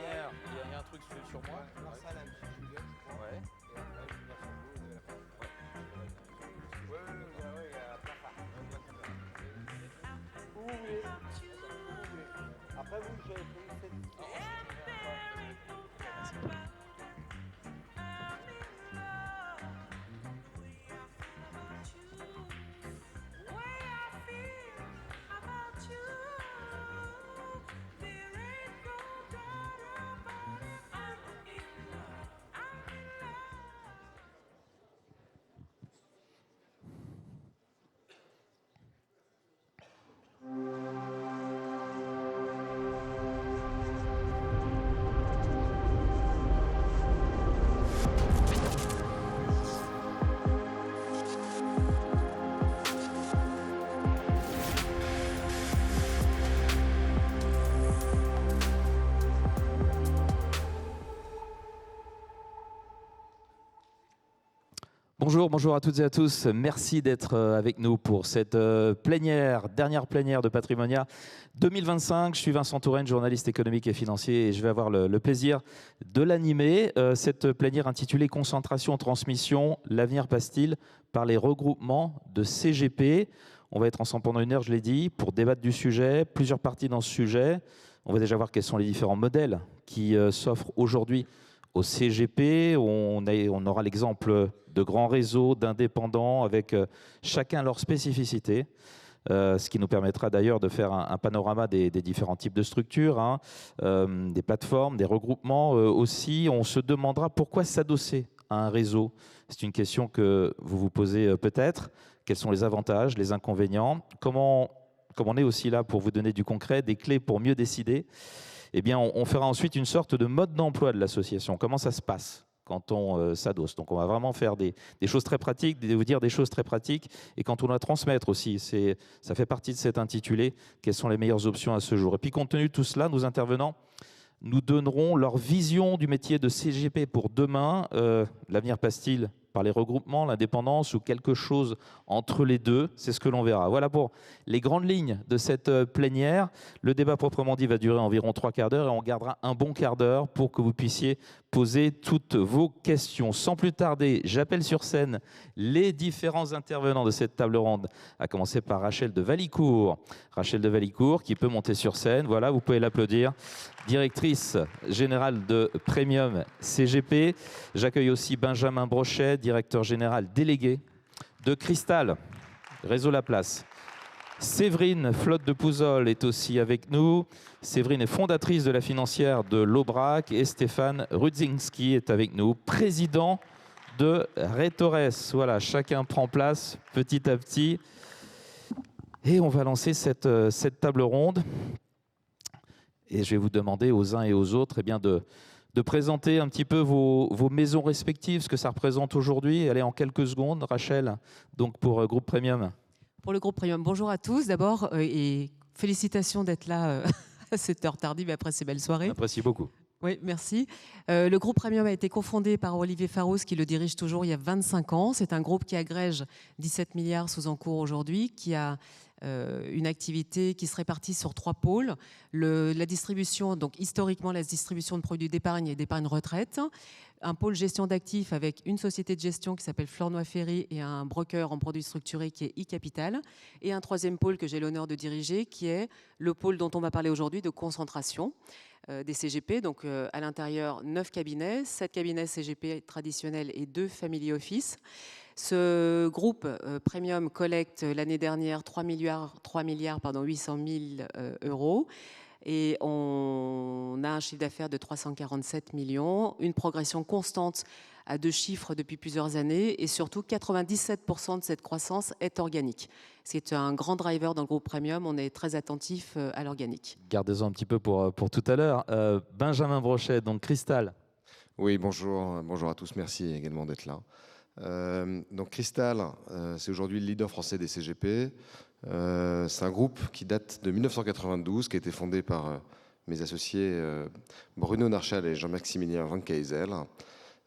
plénière, il y a un truc sur moi. Dans la salle, un petit Juliette, je crois. Ouais. Et après, une version bleue, vous avez la fin. Oui, il y a plein phare. Où vous voulez. Où vous voulez. Après, vous, j'avais pris cette. Bonjour à toutes et à tous. Merci d'être avec nous pour cette dernière plénière de Patrimonia 2025. Je suis Vincent Touraine, journaliste économique et financier, et je vais avoir le plaisir de l'animer. Cette plénière intitulée Concentration, transmission, l'avenir passe-t-il par les regroupements de CGP. On va être ensemble pendant 1 heure, je l'ai dit, pour débattre du sujet, plusieurs parties dans ce sujet. On va déjà voir quels sont les différents modèles qui s'offrent aujourd'hui au CGP. On aura l'exemple de grands réseaux, d'indépendants, avec chacun leur spécificité. Ce qui nous permettra d'ailleurs de faire un panorama des différents types de structures, des plateformes, des regroupements aussi. On se demandera pourquoi s'adosser à un réseau. C'est une question que vous vous posez peut-être. Quels sont les avantages, les inconvénients? Comment on est aussi là pour vous donner du concret, des clés pour mieux décider? Eh bien, on fera ensuite une sorte de mode d'emploi de l'association. Comment ça se passe quand on s'adosse? Donc, on va vraiment faire des choses très pratiques, vous dire des choses très pratiques. Et quand on doit transmettre aussi, ça fait partie de cet intitulé, quelles sont les meilleures options à ce jour. Et puis, compte tenu de tout cela, nos intervenants nous donneront leur vision du métier de CGP pour demain. L'avenir passe-t-il par les regroupements, l'indépendance ou quelque chose entre les deux? C'est ce que l'on verra. Voilà pour les grandes lignes de cette plénière. Le débat proprement dit va durer environ 3 quarts d'heure et on gardera un bon quart d'heure pour que vous puissiez poser toutes vos questions. Sans plus tarder, j'appelle sur scène les différents intervenants de cette table ronde, à commencer par Rachel de Valicourt. Rachel de Valicourt qui peut monter sur scène. Voilà, vous pouvez l'applaudir. Directrice générale de Premium CGP. J'accueille aussi Benjamin Brochet, directeur général délégué de Cristal, Réseau Laplace. Séverine Flotte de Pouzol est aussi avec nous. Séverine est fondatrice de la financière de l'Aubrac et Stéphane Rudzinski est avec nous, président de Retores. Voilà, chacun prend place petit à petit. Et on va lancer cette table ronde. Et je vais vous demander aux uns et aux autres de présenter un petit peu vos maisons respectives, ce que ça représente aujourd'hui. Allez, en quelques secondes, Rachel, donc pour Groupe Premium. Pour le Groupe Premium, bonjour à tous d'abord et félicitations d'être là à cette heure tardive après ces belles soirées. J'apprécie beaucoup. Oui, merci. Le groupe Premium a été cofondé par Olivier Faros, qui le dirige toujours il y a 25 ans. C'est un groupe qui agrège 17 milliards sous encours aujourd'hui, qui a une activité qui se répartit sur 3 pôles. La distribution, donc historiquement la distribution de produits d'épargne et d'épargne retraite. Un pôle gestion d'actifs avec une société de gestion qui s'appelle Flornoy-Ferry et un broker en produits structurés qui est e-Capital. Et un 3e pôle que j'ai l'honneur de diriger qui est le pôle dont on va parler aujourd'hui de concentration des CGP. Donc à l'intérieur 9 cabinets, 7 cabinets CGP traditionnels et 2 family office. Ce groupe Premium collecte l'année dernière 3 milliards 800 000 euros. Et on a un chiffre d'affaires de 347 millions, une progression constante à 2 chiffres depuis plusieurs années et surtout 97% de cette croissance est organique. C'est un grand driver dans le groupe Premium, on est très attentif à l'organique. Gardez-en un petit peu pour tout à l'heure. Benjamin Brochet, donc Cristal. Oui, bonjour à tous, merci également d'être là. Donc Cristal, c'est aujourd'hui le leader français des CGP. C'est un groupe qui date de 1992, qui a été fondé par mes associés Bruno Narchal et Jean-Maximilien Van Keysel.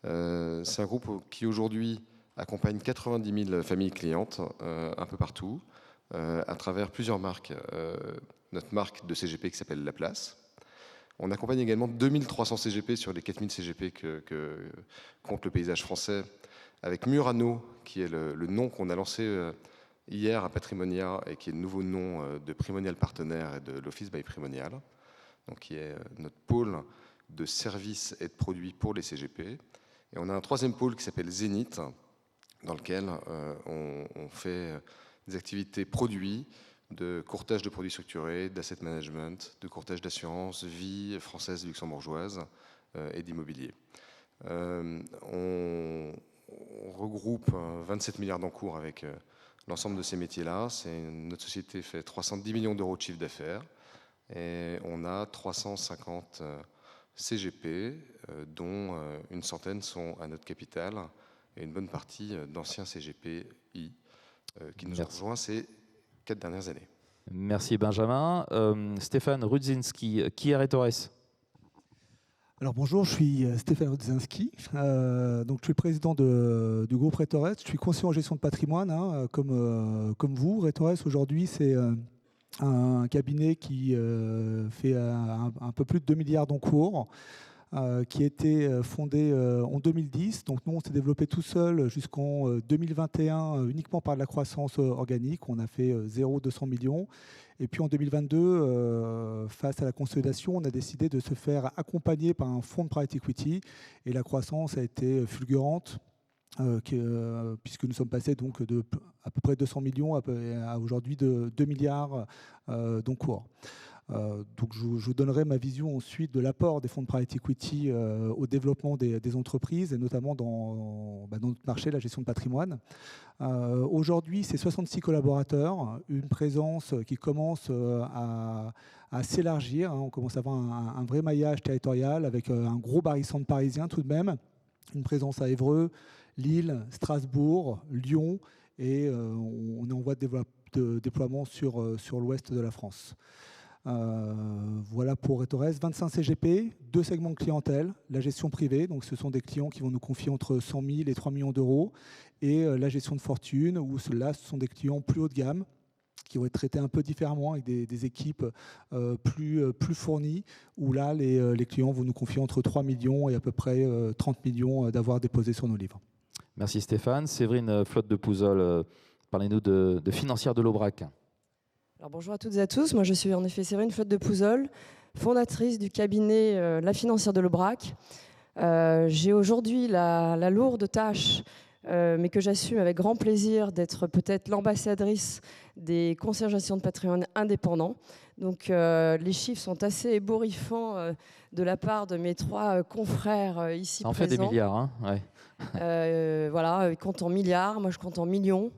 C'est un groupe qui aujourd'hui accompagne 90 000 familles clientes un peu partout, à travers plusieurs marques. Notre marque de CGP qui s'appelle La Place. On accompagne également 2300 CGP sur les 4000 CGP que compte le paysage français, avec Murano, qui est le nom qu'on a lancé hier à Patrimonia et qui est le nouveau nom de Primonial Partenaire et de l'Office by Primonial, donc qui est notre pôle de services et de produits pour les CGP. Et on a un troisième pôle qui s'appelle Zénith, dans lequel on fait des activités produits, de courtage de produits structurés, d'asset management, de courtage d'assurance, vie française, luxembourgeoise et d'immobilier. On regroupe 27 milliards d'encours avec l'ensemble de ces métiers-là. Notre société fait 310 millions d'euros de chiffre d'affaires et on a 350 CGP, dont une centaine sont à notre capital et une bonne partie d'anciens CGPI qui nous ont rejoints ces 4 dernières années. Merci Benjamin. Stéphane Rudzinski, qui est Retores? Alors bonjour, je suis Stéphane Rudzinski, donc je suis le président du groupe Retores. Je suis conseiller en gestion de patrimoine, hein, comme vous. Retores aujourd'hui, c'est un cabinet qui fait un peu plus de 2 milliards d'encours, qui a été fondé en 2010. Donc nous, on s'est développé tout seul jusqu'en 2021 uniquement par de la croissance organique. On a fait 0,200 millions. Et puis en 2022, face à la consolidation, on a décidé de se faire accompagner par un fonds de private equity. Et la croissance a été fulgurante, puisque nous sommes passés donc de à peu près 200 millions à aujourd'hui de 2 milliards d'encours. Donc je vous donnerai ma vision ensuite de l'apport des fonds de private equity au développement des entreprises, et notamment dans notre marché, la gestion de patrimoine. Aujourd'hui, c'est 66 collaborateurs, une présence qui commence à s'élargir. On commence à avoir un vrai maillage territorial avec un gros barycentre parisien tout de même, une présence à Évreux, Lille, Strasbourg, Lyon, et on est en voie de déploiement sur l'ouest de la France. Voilà pour Retores, 25 CGP, 2 segments de clientèle, la gestion privée, donc ce sont des clients qui vont nous confier entre 100 000 et 3 millions d'euros, et la gestion de fortune, où là ce sont des clients plus haut de gamme, qui vont être traités un peu différemment, avec des équipes plus fournies, où là les clients vont nous confier entre 3 millions et à peu près 30 millions d'avoir déposés sur nos livres. Merci Stéphane. Séverine Flotte de Pouzol, parlez-nous de Financière de l'Aubrac. Alors bonjour à toutes et à tous, moi je suis en effet Séverine Flotte de Pouzol, fondatrice du cabinet La Financière de l'Aubrac. J'ai aujourd'hui la lourde tâche, mais que j'assume avec grand plaisir, d'être peut-être l'ambassadrice des conseillers en gestion de patrimoine indépendants. Donc les chiffres sont assez ébouriffants de la part de mes 3 confrères ici présents. Ça en fait des milliards, hein, ouais. Voilà, ils comptent en milliards, moi je compte en millions.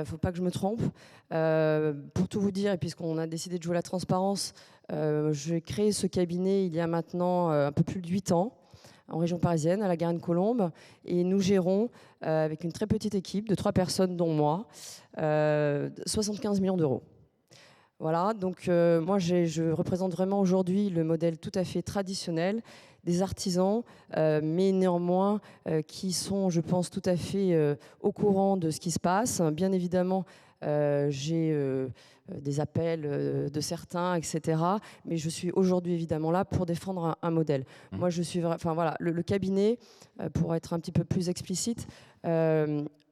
Faut pas que je me trompe. Pour tout vous dire, et puisqu'on a décidé de jouer la transparence, j'ai créé ce cabinet il y a maintenant un peu plus de 8 ans, en région parisienne, à la Garenne-Colombes, et nous gérons, avec une très petite équipe de 3 personnes, dont moi, 75 millions d'euros. Voilà, donc moi je représente vraiment aujourd'hui le modèle tout à fait traditionnel des artisans, mais néanmoins qui sont, je pense, tout à fait au courant de ce qui se passe. Bien évidemment, j'ai des appels de certains, etc. Mais je suis aujourd'hui évidemment là pour défendre un modèle. Moi, je suis, enfin voilà, le cabinet, pour être un petit peu plus explicite,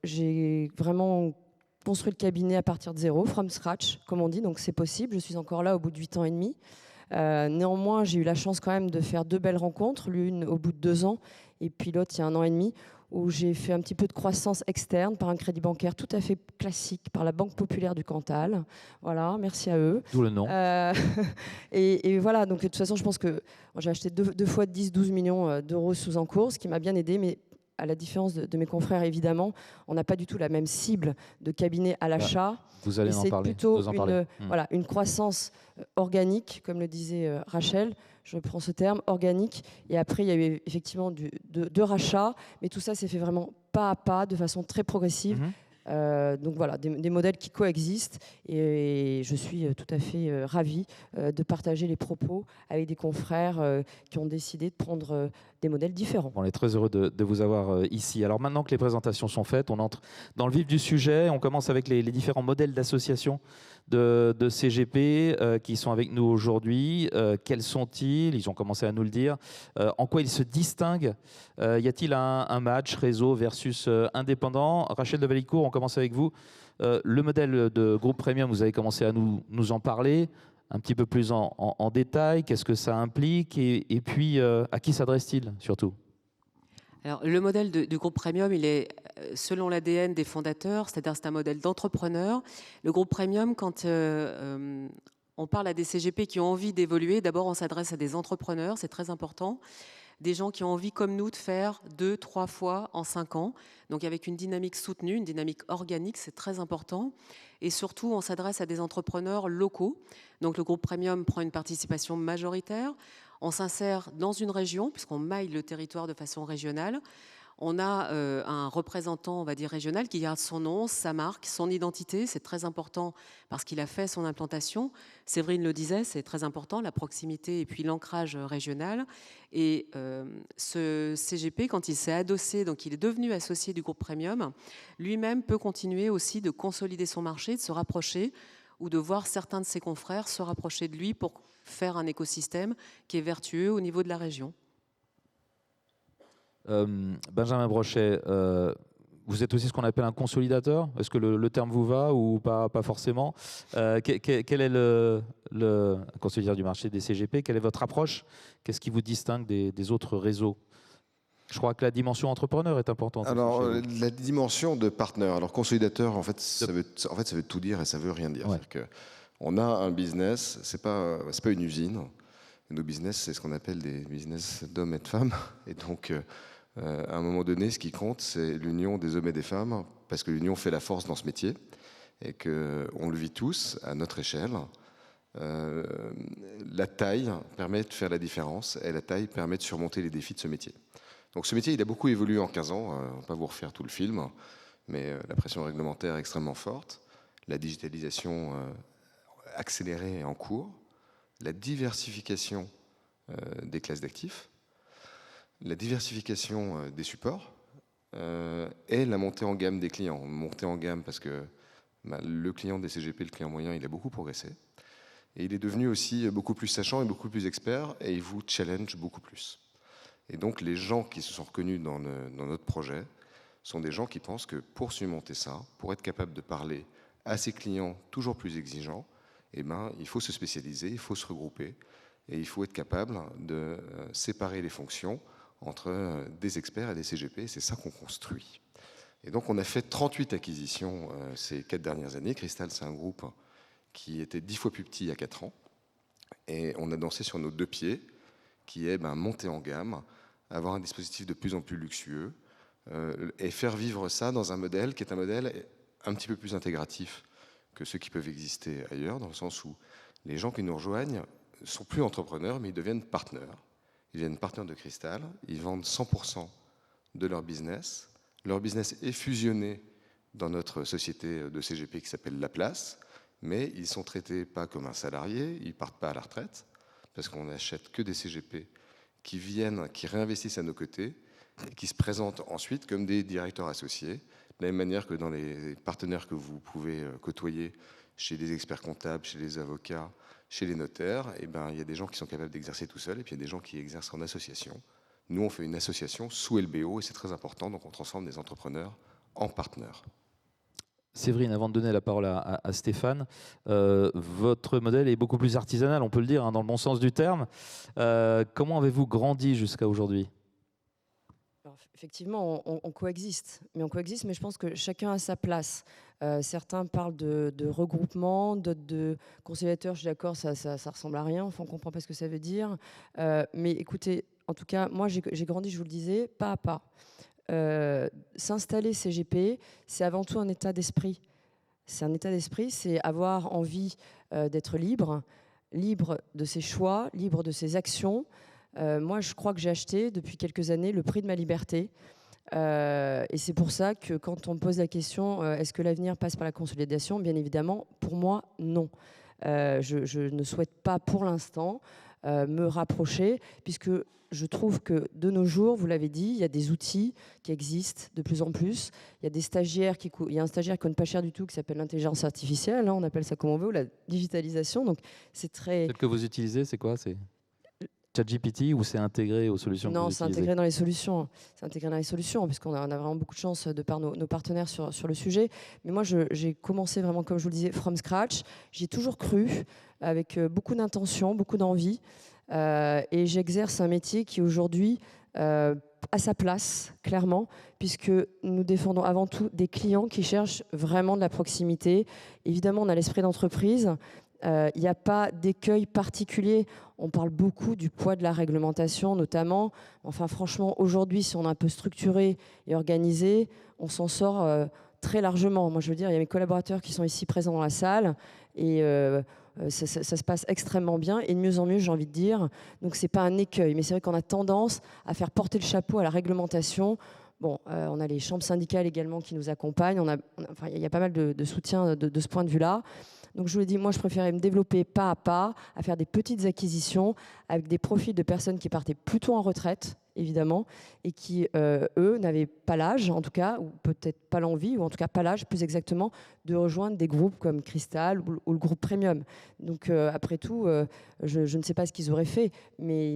j'ai vraiment construit le cabinet à partir de zéro, from scratch, comme on dit, donc c'est possible. Je suis encore là au bout de 8 ans et demi. Néanmoins, j'ai eu la chance quand même de faire 2 belles rencontres, l'une au bout de 2 ans, et puis l'autre il y a 1 an et demi, où j'ai fait un petit peu de croissance externe par un crédit bancaire tout à fait classique, par la Banque Populaire du Cantal. Voilà, merci à eux. D'où le nom. Et voilà, donc de toute façon, je pense que j'ai acheté 2 fois 10-12 millions d'euros sous encours, ce qui m'a bien aidé, mais à la différence de mes confrères, évidemment, on n'a pas du tout la même cible de cabinet à l'achat. Vous allez en parler. C'est plutôt voilà, une croissance organique, comme le disait Rachel, je prends ce terme, organique. Et après, il y a eu effectivement de rachats, mais tout ça s'est fait vraiment pas à pas, de façon très progressive. Donc voilà, des modèles qui coexistent et je suis tout à fait ravie de partager les propos avec des confrères qui ont décidé de prendre des modèles différents. On est très heureux de vous avoir ici. Alors maintenant que les présentations sont faites, on entre dans le vif du sujet. On commence avec les différents modèles d'associations de CGP qui sont avec nous aujourd'hui. Quels sont-ils? Ils ont commencé à nous le dire. En quoi ils se distinguent? Y a-t-il un match réseau versus indépendant? Rachel de Valicourt, on commence avec vous. Le modèle de groupe premium, vous avez commencé à nous en parler un petit peu plus en détail. Qu'est-ce que ça implique et puis à qui s'adresse-t-il surtout? Alors, le modèle du groupe Premium, il est selon l'ADN des fondateurs, c'est-à-dire c'est un modèle d'entrepreneur. Le groupe Premium, quand on parle à des CGP qui ont envie d'évoluer, d'abord on s'adresse à des entrepreneurs, c'est très important. Des gens qui ont envie, comme nous, de faire 2-3 fois en 5 ans. Donc avec une dynamique soutenue, une dynamique organique, c'est très important. Et surtout, on s'adresse à des entrepreneurs locaux. Donc le groupe Premium prend une participation majoritaire. On s'insère dans une région, puisqu'on maille le territoire de façon régionale. On a un représentant, on va dire, régional qui garde son nom, sa marque, son identité. C'est très important parce qu'il a fait son implantation. Séverine le disait, c'est très important, la proximité et puis l'ancrage régional. Et ce CGP, quand il s'est adossé, donc il est devenu associé du groupe Premium, lui-même peut continuer aussi de consolider son marché, de se rapprocher ou de voir certains de ses confrères se rapprocher de lui pour faire un écosystème qui est vertueux au niveau de la région. Benjamin Brochet, vous êtes aussi ce qu'on appelle un consolidateur. Est-ce que le terme vous va ou pas forcément? Quel est le consolidateur du marché des CGP? Quelle est votre approche? Qu'est-ce qui vous distingue des autres réseaux? Je crois que la dimension entrepreneur est importante. Alors, la dimension de partenaire. Alors, consolidateur, en fait, ça veut tout dire et ça veut rien dire. Ouais. C'est-à-dire qu'on a un business, c'est pas une usine. Nos business, c'est ce qu'on appelle des business d'hommes et de femmes. Et donc, à un moment donné, ce qui compte, c'est l'union des hommes et des femmes, parce que l'union fait la force dans ce métier et qu'on le vit tous à notre échelle. La taille permet de faire la différence et la taille permet de surmonter les défis de ce métier. Donc ce métier, il a beaucoup évolué en 15 ans. On ne va pas vous refaire tout le film, mais la pression réglementaire est extrêmement forte. La digitalisation accélérée est en cours. La diversification des classes d'actifs, la diversification des supports et la montée en gamme des clients. Montée en gamme parce que le client des CGP, le client moyen, il a beaucoup progressé. Et il est devenu aussi beaucoup plus sachant et beaucoup plus expert et il vous challenge beaucoup plus. Et donc les gens qui se sont reconnus dans notre projet sont des gens qui pensent que pour surmonter ça, pour être capable de parler à ses clients toujours plus exigeants, eh ben, il faut se spécialiser, il faut se regrouper et il faut être capable de séparer les fonctions entre des experts et des CGP. C'est ça qu'on construit. Et donc on a fait 38 acquisitions ces 4 dernières années. Cristal, c'est un groupe qui était 10 fois plus petit il y a 4 ans. Et on a dansé sur nos 2 pieds, qui est monter en gamme, avoir un dispositif de plus en plus luxueux et faire vivre ça dans un modèle qui est un modèle un petit peu plus intégratif que ceux qui peuvent exister ailleurs, dans le sens où les gens qui nous rejoignent ne sont plus entrepreneurs, mais ils deviennent partenaires. Ils deviennent partenaires de Cristal, ils vendent 100% de leur business. Leur business est fusionné dans notre société de CGP qui s'appelle La Place, mais ils ne sont traités pas comme un salarié, ils ne partent pas à la retraite, parce qu'on n'achète que des CGP qui viennent, qui réinvestissent à nos côtés, et qui se présentent ensuite comme des directeurs associés, de la même manière que dans les partenaires que vous pouvez côtoyer chez les experts comptables, chez les avocats, chez les notaires, eh ben, il y a des gens qui sont capables d'exercer tout seuls, et puis il y a des gens qui exercent en association. Nous, on fait une association sous LBO, et c'est très important, donc on transforme des entrepreneurs en partenaires. Séverine, avant de donner la parole à Stéphane, votre modèle est beaucoup plus artisanal, on peut le dire, dans le bon sens du terme. Comment avez-vous grandi jusqu'à aujourd'hui ? Alors, effectivement, on coexiste, mais je pense que chacun a sa place. Certains parlent de regroupement, d'autres de conciliateurs, je suis d'accord, ça ressemble à rien, enfin, on ne comprend pas ce que ça veut dire. Mais écoutez, en tout cas, moi j'ai grandi, je vous le disais, pas à pas. S'installer CGP, c'est avant tout un état d'esprit. C'est un état d'esprit, c'est avoir envie d'être libre de ses choix, libre de ses actions. Moi, je crois que j'ai acheté depuis quelques années le prix de ma liberté. Et c'est pour ça que quand on me pose la question, est-ce que l'avenir passe par la consolidation? Bien évidemment, pour moi, non. Je ne souhaite pas pour l'instant me rapprocher, puisque je trouve que de nos jours, vous l'avez dit, il y a des outils qui existent de plus en plus. Il y a des stagiaires il y a un stagiaire qui coûte pas cher du tout, qui s'appelle l'intelligence artificielle, hein, on appelle ça comme on veut, ou la digitalisation. Donc c'est très... Celle que vous utilisez, c'est quoi? C'est ChatGPT ou c'est intégré aux solutions que Non, vous c'est utilisez? intégré dans les solutions. C'est intégré dans les solutions, puisqu'on a vraiment beaucoup de chance de par nos partenaires sur le sujet. Mais moi, j'ai commencé vraiment, comme je vous le disais, from scratch. J'y ai toujours cru, avec beaucoup d'intention, beaucoup d'envie. Et j'exerce un métier qui aujourd'hui a sa place, clairement, puisque nous défendons avant tout des clients qui cherchent vraiment de la proximité. Évidemment, on a l'esprit d'entreprise. Il n'y a pas d'écueil particulier. On parle beaucoup du poids de la réglementation, notamment. Enfin, franchement, aujourd'hui, si on est un peu structuré et organisé, on s'en sort très largement. Moi, je veux dire, il y a mes collaborateurs qui sont ici présents dans la salle et ça se passe extrêmement bien et de mieux en mieux, j'ai envie de dire. Donc, ce n'est pas un écueil, mais c'est vrai qu'on a tendance à faire porter le chapeau à la réglementation. Bon, on a les chambres syndicales également qui nous accompagnent. Enfin, il y a pas mal de soutien de ce point de vue-là. Donc je vous l'ai dit, moi je préférais me développer pas à pas, à faire des petites acquisitions avec des profils de personnes qui partaient plutôt en retraite, évidemment, et qui, eux, n'avaient pas l'âge, en tout cas, ou peut-être pas l'envie, ou en tout cas pas l'âge, plus exactement, de rejoindre des groupes comme Crystal ou le groupe Premium. Donc après tout, je ne sais pas ce qu'ils auraient fait, mais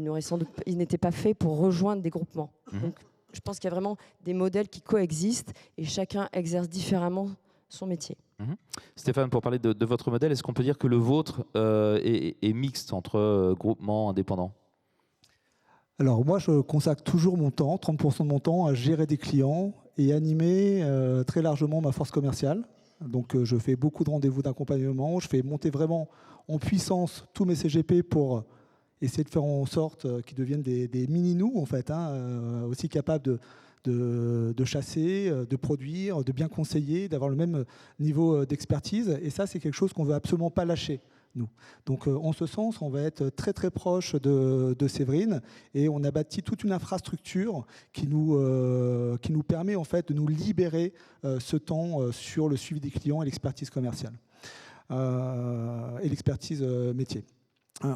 ils n'étaient pas faits pour rejoindre des groupements. Donc je pense qu'il y a vraiment des modèles qui coexistent et chacun exerce différemment son métier. Stéphane, pour parler de votre modèle, est-ce qu'on peut dire que le vôtre est mixte entre groupements indépendants? Alors moi, je consacre toujours mon temps, 30% de mon temps, à gérer des clients et animer très largement ma force commerciale. Donc je fais beaucoup de rendez-vous d'accompagnement, je fais monter vraiment en puissance tous mes CGP pour essayer de faire en sorte qu'ils deviennent des mini-nous, en fait, hein, aussi capables de chasser, de produire, de bien conseiller, d'avoir le même niveau d'expertise. Et ça, c'est quelque chose qu'on ne veut absolument pas lâcher, nous. Donc, en ce sens, on va être très, très proche de Séverine et on a bâti toute une infrastructure qui nous permet, en fait, de nous libérer ce temps sur le suivi des clients et l'expertise commerciale et l'expertise métier.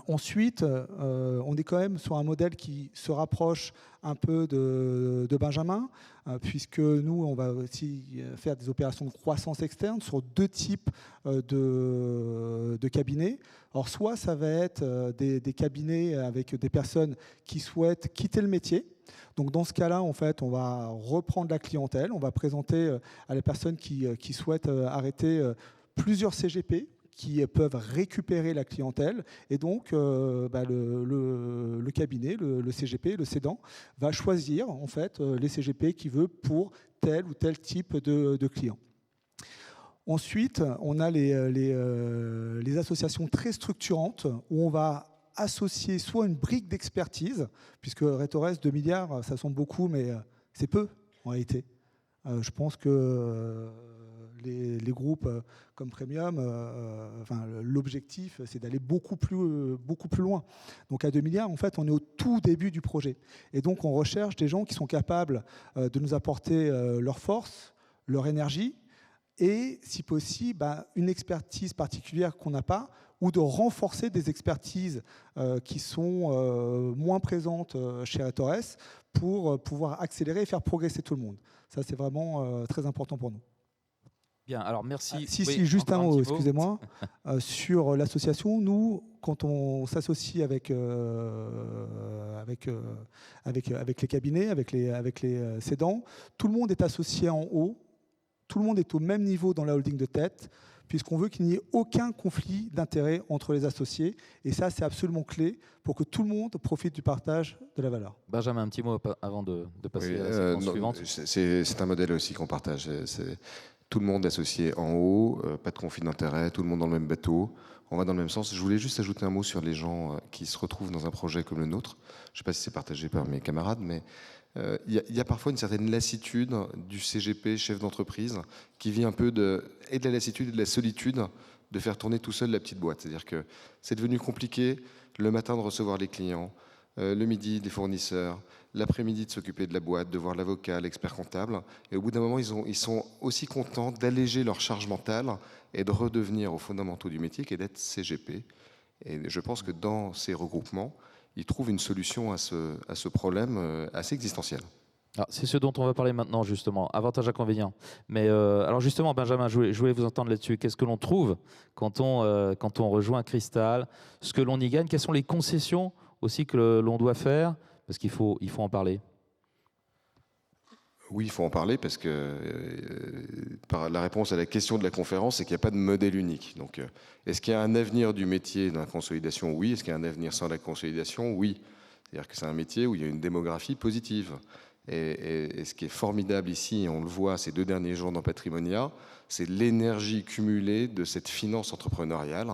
Ensuite, on est quand même sur un modèle qui se rapproche un peu de Benjamin, puisque nous, on va aussi faire des opérations de croissance externe sur deux types de cabinets. Alors, soit ça va être des cabinets avec des personnes qui souhaitent quitter le métier. Donc, dans ce cas-là, en fait, on va reprendre la clientèle. On va présenter à les personnes qui souhaitent arrêter plusieurs CGP, qui peuvent récupérer la clientèle. Et donc, le cabinet, le CGP, le cédant, va choisir en fait, les CGP qu'il veut pour tel ou tel type de client. Ensuite, on a les associations très structurantes où on va associer soit une brique d'expertise, puisque Retores, 2 milliards, ça semble beaucoup, mais c'est peu en réalité. Je pense que les groupes comme Premium, l'objectif, c'est d'aller beaucoup plus loin. Donc à 2 milliards, en fait, on est au tout début du projet. Et donc, on recherche des gens qui sont capables de nous apporter leur force, leur énergie et, si possible, une expertise particulière qu'on n'a pas ou de renforcer des expertises qui sont moins présentes chez Retores pour pouvoir accélérer et faire progresser tout le monde. Ça, c'est vraiment très important pour nous. Bien, alors merci. Juste un mot, excusez-moi. Sur l'association, nous, quand on s'associe avec les cabinets, avec les cédants, tout le monde est associé en haut, tout le monde est au même niveau dans la holding de tête, puisqu'on veut qu'il n'y ait aucun conflit d'intérêts entre les associés. Et ça, c'est absolument clé pour que tout le monde profite du partage de la valeur. Benjamin, un petit mot avant de passer à la séquence suivante. C'est un modèle aussi qu'on partage. Tout le monde associé en haut, pas de conflit d'intérêts, tout le monde dans le même bateau, on va dans le même sens. Je voulais juste ajouter un mot sur les gens qui se retrouvent dans un projet comme le nôtre. Je ne sais pas si c'est partagé par mes camarades, mais il y a parfois une certaine lassitude du CGP, chef d'entreprise, qui vit un peu de la lassitude et de la solitude de faire tourner tout seul la petite boîte. C'est-à-dire que c'est devenu compliqué le matin de recevoir les clients, le midi des fournisseurs, l'après-midi de s'occuper de la boîte, de voir l'avocat, l'expert comptable. Et au bout d'un moment, ils sont aussi contents d'alléger leur charge mentale et de redevenir aux fondamentaux du métier qui est d'être CGP. Et je pense que dans ces regroupements, ils trouvent une solution à ce problème assez existentiel. Ah, c'est ce dont on va parler maintenant, justement. Avantages, inconvénients. Mais alors justement, Benjamin, je voulais vous entendre là-dessus. Qu'est-ce que l'on trouve quand on rejoint Cristal? Ce que l'on y gagne? Quelles sont les concessions aussi que l'on doit faire? Parce qu'il faut en parler. Oui, il faut en parler parce que la réponse à la question de la conférence, c'est qu'il n'y a pas de modèle unique. Donc, est-ce qu'il y a un avenir du métier dans la consolidation? Oui. Est-ce qu'il y a un avenir sans la consolidation? Oui. C'est-à-dire que c'est un métier où il y a une démographie positive. Et ce qui est formidable ici, et on le voit ces 2 derniers jours dans Patrimonia, c'est l'énergie cumulée de cette finance entrepreneuriale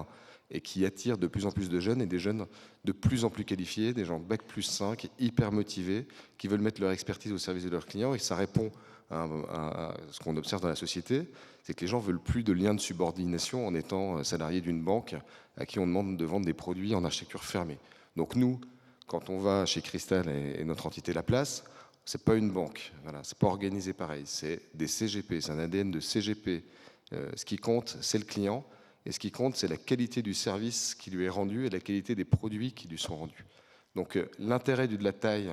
et qui attire de plus en plus de jeunes et des jeunes de plus en plus qualifiés, des gens Bac+5, hyper motivés, qui veulent mettre leur expertise au service de leurs clients. Et ça répond à ce qu'on observe dans la société, c'est que les gens veulent plus de liens de subordination en étant salariés d'une banque à qui on demande de vendre des produits en architecture fermée. Donc nous, quand on va chez Cristal et notre entité La Place, c'est pas une banque, voilà, c'est pas organisé pareil, c'est des CGP, c'est un ADN de CGP. Ce qui compte, c'est le client, et ce qui compte, c'est la qualité du service qui lui est rendu et la qualité des produits qui lui sont rendus. Donc l'intérêt de la taille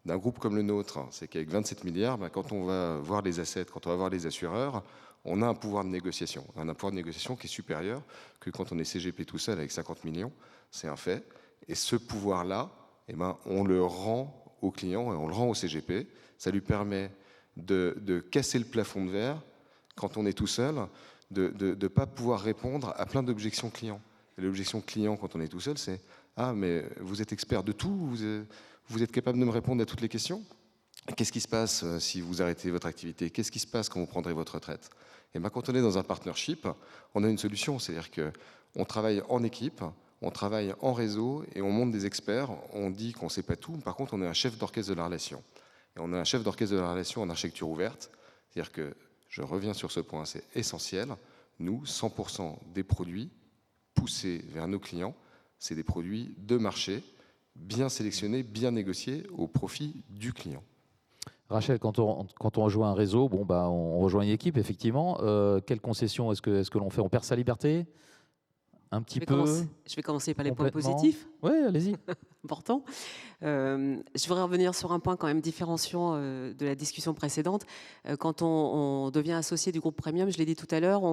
d'un groupe comme le nôtre, c'est qu'avec 27 milliards, quand on va voir les assets, quand on va voir les assureurs, on a un pouvoir de négociation. On a un pouvoir de négociation qui est supérieur que quand on est CGP tout seul avec 50 millions, c'est un fait. Et ce pouvoir-là, on le rend au client et on le rend au CGP. Ça lui permet de casser le plafond de verre quand on est tout seul, de ne pas pouvoir répondre à plein d'objections clients. L'objection client quand on est tout seul, c'est « Ah, mais vous êtes expert de tout, vous êtes capable de me répondre à toutes les questions? Qu'est-ce qui se passe si vous arrêtez votre activité? Qu'est-ce qui se passe quand vous prendrez votre retraite ?» Et quand on est dans un partnership, on a une solution, c'est-à-dire qu'on travaille en équipe, on travaille en réseau et on monte des experts. On dit qu'on ne sait pas tout. Par contre, on est un chef d'orchestre de la relation. Et on est un chef d'orchestre de la relation en architecture ouverte. C'est-à-dire que, je reviens sur ce point, c'est essentiel. Nous, 100% des produits poussés vers nos clients, c'est des produits de marché, bien sélectionnés, bien négociés au profit du client. Rachel, quand on rejoint un réseau, on rejoint une équipe, effectivement. Quelles concessions est-ce que l'on fait? On perd sa liberté? Un petit peu. Je vais commencer par les points positifs. Oui, allez-y. Important. Je voudrais revenir sur un point quand même différenciant de la discussion précédente. Quand on devient associé du groupe Premium, je l'ai dit tout à l'heure,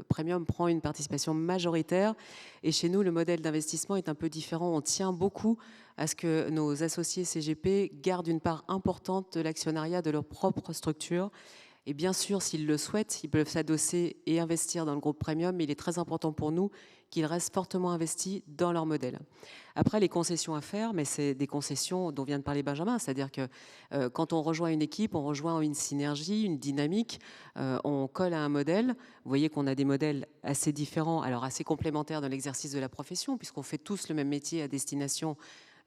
Premium prend une participation majoritaire. Et chez nous, le modèle d'investissement est un peu différent. On tient beaucoup à ce que nos associés CGP gardent une part importante de l'actionnariat de leur propre structure. Et bien sûr, s'ils le souhaitent, ils peuvent s'adosser et investir dans le groupe Premium, mais il est très important pour nous qu'ils restent fortement investis dans leur modèle. Après, les concessions à faire, mais c'est des concessions dont vient de parler Benjamin, c'est-à-dire que quand on rejoint une équipe, on rejoint une synergie, une dynamique, on colle à un modèle. Vous voyez qu'on a des modèles assez différents, alors assez complémentaires dans l'exercice de la profession, puisqu'on fait tous le même métier à destination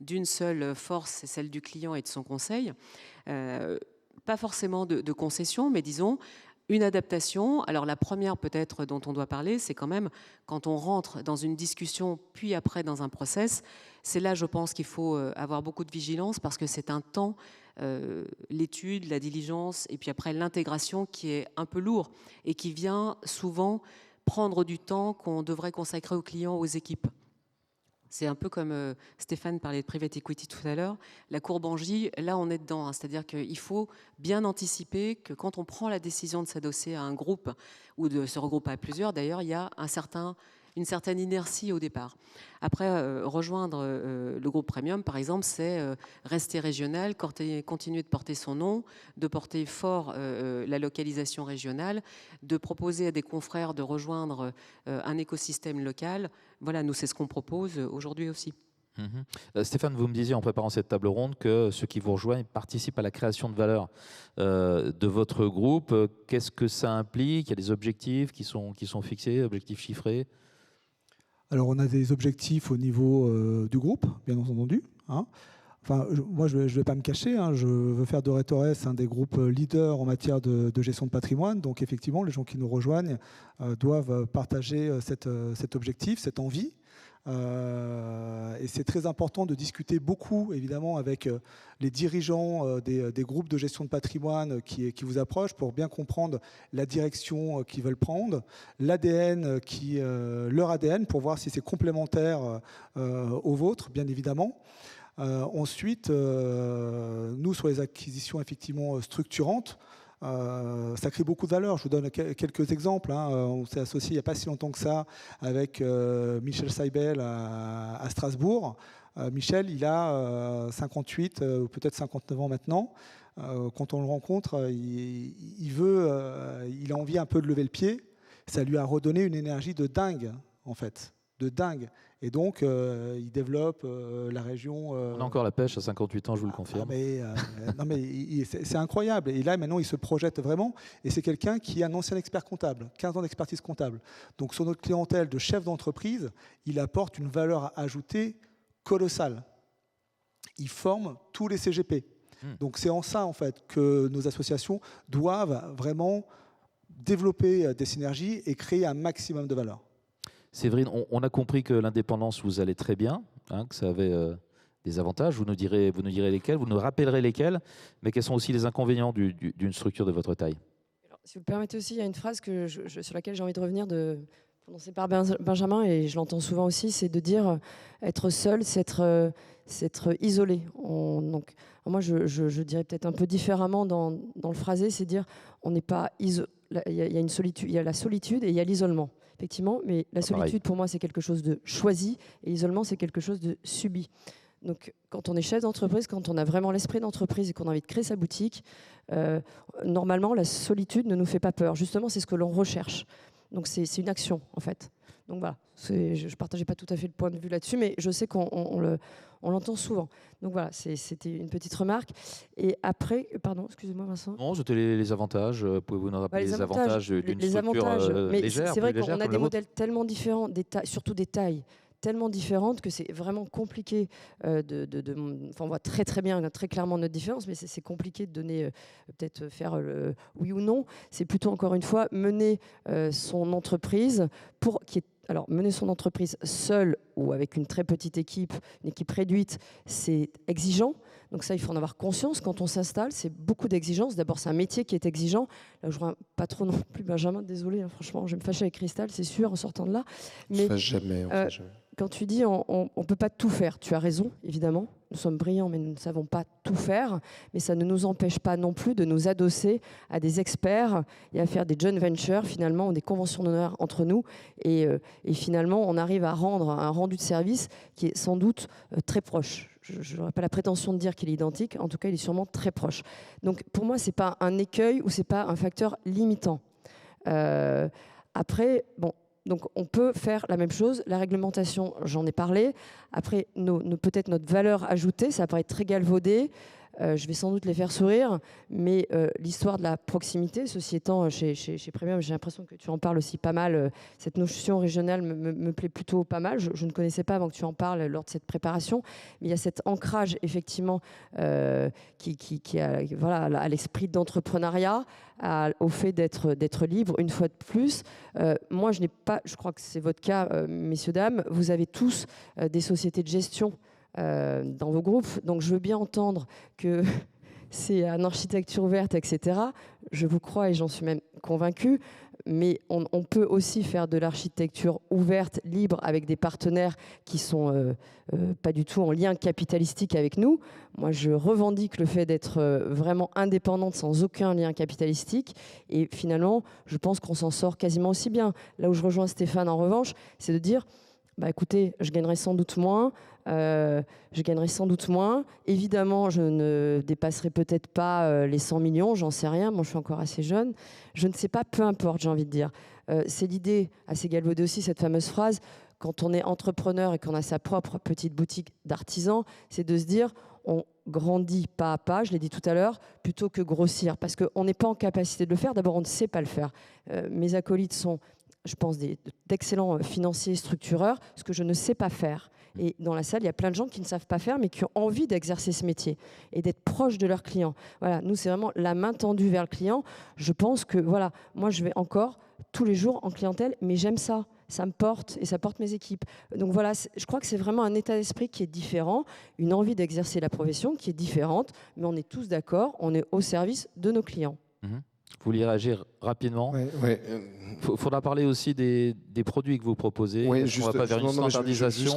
d'une seule force, c'est celle du client et de son conseil. Pas forcément de concession, mais disons une adaptation. Alors la première peut-être dont on doit parler, c'est quand même quand on rentre dans une discussion, puis après dans un process, c'est là je pense qu'il faut avoir beaucoup de vigilance parce que c'est un temps, l'étude, la diligence et puis après l'intégration qui est un peu lourd et qui vient souvent prendre du temps qu'on devrait consacrer aux clients, aux équipes. C'est un peu comme Stéphane parlait de private equity tout à l'heure, la courbe en J, là on est dedans, hein, c'est-à-dire qu'il faut bien anticiper que quand on prend la décision de s'adosser à un groupe ou de se regrouper à plusieurs, d'ailleurs il y a une certaine inertie au départ. Après, rejoindre le groupe Premium, par exemple, c'est rester régional, continuer de porter son nom, de porter fort la localisation régionale, de proposer à des confrères de rejoindre un écosystème local. Voilà, nous, c'est ce qu'on propose aujourd'hui aussi. Stéphane, vous me disiez en préparant cette table ronde que ceux qui vous rejoignent participent à la création de valeur de votre groupe. Qu'est-ce que ça implique? Il y a des objectifs qui sont fixés, objectifs chiffrés? Alors, on a des objectifs au niveau du groupe, bien entendu. Hein. Enfin, moi, je ne vais pas me cacher. Hein, je veux faire de Retores un des groupes leaders en matière de gestion de patrimoine. Donc, effectivement, les gens qui nous rejoignent doivent partager cet objectif, cette envie. Et c'est très important de discuter beaucoup, évidemment, avec les dirigeants des groupes de gestion de patrimoine qui vous approchent pour bien comprendre la direction qu'ils veulent prendre, l'ADN, leur ADN, pour voir si c'est complémentaire au vôtre, bien évidemment. Ensuite, nous, sur les acquisitions effectivement structurantes, ça crée beaucoup de valeur. Je vous donne quelques exemples. On s'est associé il n'y a pas si longtemps que ça avec Michel Seibel à Strasbourg. Michel, il a 58 ou peut-être 59 ans maintenant. Quand on le rencontre, il a envie un peu de lever le pied. Ça lui a redonné une énergie de dingue, en fait. De dingue. Et donc, il développe la région... On a encore la pêche à 58 ans, je vous le confirme. Non, mais c'est incroyable. Et là, maintenant, il se projette vraiment. Et c'est quelqu'un qui est un ancien expert comptable, 15 ans d'expertise comptable. Donc, sur notre clientèle de chefs d'entreprise, il apporte une valeur ajoutée colossale. Il forme tous les CGP. Donc, c'est en ça, en fait, que nos associations doivent vraiment développer des synergies et créer un maximum de valeur. Séverine, on a compris que l'indépendance vous allait très bien, que ça avait des avantages. Vous nous direz lesquels, vous nous rappellerez lesquels, mais quels sont aussi les inconvénients d'une structure de votre taille? Alors, si vous le permettez aussi, il y a une phrase sur laquelle j'ai envie de revenir, prononcée par Benjamin, et je l'entends souvent aussi, c'est de dire être seul, c'est être isolé. Donc, moi, je dirais peut-être un peu différemment dans le phrasé, c'est dire on n'est pas isolé. Il y a une solitude, il y a la solitude et il y a l'isolement. Effectivement, mais la solitude, pour moi, c'est quelque chose de choisi et l'isolement, c'est quelque chose de subi. Donc, quand on est chef d'entreprise, quand on a vraiment l'esprit d'entreprise et qu'on a envie de créer sa boutique, normalement, la solitude ne nous fait pas peur. Justement, c'est ce que l'on recherche. Donc, c'est une action, en fait. Donc, voilà. Je ne partageais pas tout à fait le point de vue là-dessus, mais je sais qu'on l'entend souvent. Donc, voilà, c'était une petite remarque. Et après, pardon, excusez-moi, Vincent. Non, c'était les avantages. Pouvez-vous nous rappeler les avantages d'une structure mais légère? C'est vrai qu'on a des modèles tellement différents, surtout des tailles tellement différentes que c'est vraiment compliqué enfin, on voit très très bien, très clairement notre différence, mais c'est compliqué de donner, peut-être faire le oui ou non. C'est plutôt, encore une fois, mener son entreprise alors, mener son entreprise seul ou avec une très petite équipe, une équipe réduite, c'est exigeant. Donc ça, il faut en avoir conscience quand on s'installe. C'est beaucoup d'exigences. D'abord, c'est un métier qui est exigeant. Là, je ne vois pas trop non plus Benjamin, désolé, franchement, je vais me fâcher avec Christelle, c'est sûr, en sortant de là. Mais On ne fait jamais. quand tu dis on ne peut pas tout faire, tu as raison, évidemment. Nous sommes brillants, mais nous ne savons pas tout faire. Mais ça ne nous empêche pas non plus de nous adosser à des experts et à faire des joint ventures, finalement, ou des conventions d'honneur entre nous. Et finalement, on arrive à rendre un rendu de service qui est sans doute très proche. Je n'aurais pas la prétention de dire qu'il est identique. En tout cas, il est sûrement très proche. Donc, pour moi, ce n'est pas un écueil ou ce n'est pas un facteur limitant. Après, bon... Donc, on peut faire la même chose. La réglementation, j'en ai parlé. Après, peut-être notre valeur ajoutée, ça paraît très galvaudé. Je vais sans doute les faire sourire, mais l'histoire de la proximité, ceci étant, chez Premium, j'ai l'impression que tu en parles aussi pas mal. Cette notion régionale me plaît plutôt pas mal. Je ne connaissais pas avant que tu en parles lors de cette préparation, mais il y a cet ancrage, effectivement, qui à l'esprit d'entrepreneuriat, au fait d'être libre, une fois de plus. Moi, je crois que c'est votre cas, messieurs, dames, vous avez tous des sociétés de gestion dans vos groupes, donc je veux bien entendre que c'est une architecture ouverte, etc. Je vous crois et j'en suis même convaincue, mais on peut aussi faire de l'architecture ouverte, libre, avec des partenaires qui sont pas du tout en lien capitalistique avec nous. Moi, je revendique le fait d'être vraiment indépendante sans aucun lien capitalistique, et finalement, je pense qu'on s'en sort quasiment aussi bien. Là où je rejoins Stéphane, en revanche, c'est de dire écoutez, je gagnerai sans doute moins. Évidemment, je ne dépasserai peut-être pas les 100 millions, j'en sais rien. Moi, je suis encore assez jeune. Je ne sais pas, peu importe, j'ai envie de dire. C'est l'idée, assez galvaudée aussi, cette fameuse phrase, quand on est entrepreneur et qu'on a sa propre petite boutique d'artisan, c'est de se dire, on grandit pas à pas, je l'ai dit tout à l'heure, plutôt que grossir. Parce qu'on n'est pas en capacité de le faire. D'abord, on ne sait pas le faire. Mes acolytes sont... je pense, d'excellents financiers structureurs, ce que je ne sais pas faire. Et dans la salle, il y a plein de gens qui ne savent pas faire, mais qui ont envie d'exercer ce métier et d'être proches de leurs clients. Voilà, nous, c'est vraiment la main tendue vers le client. Je pense que, voilà, moi, je vais encore tous les jours en clientèle, mais j'aime ça. Ça me porte et ça porte mes équipes. Donc voilà, je crois que c'est vraiment un état d'esprit qui est différent, une envie d'exercer la profession qui est différente, mais on est tous d'accord, on est au service de nos clients. Vous vouliez réagir rapidement. Il faudra parler aussi des produits que vous proposez. On ne va pas vers une standardisation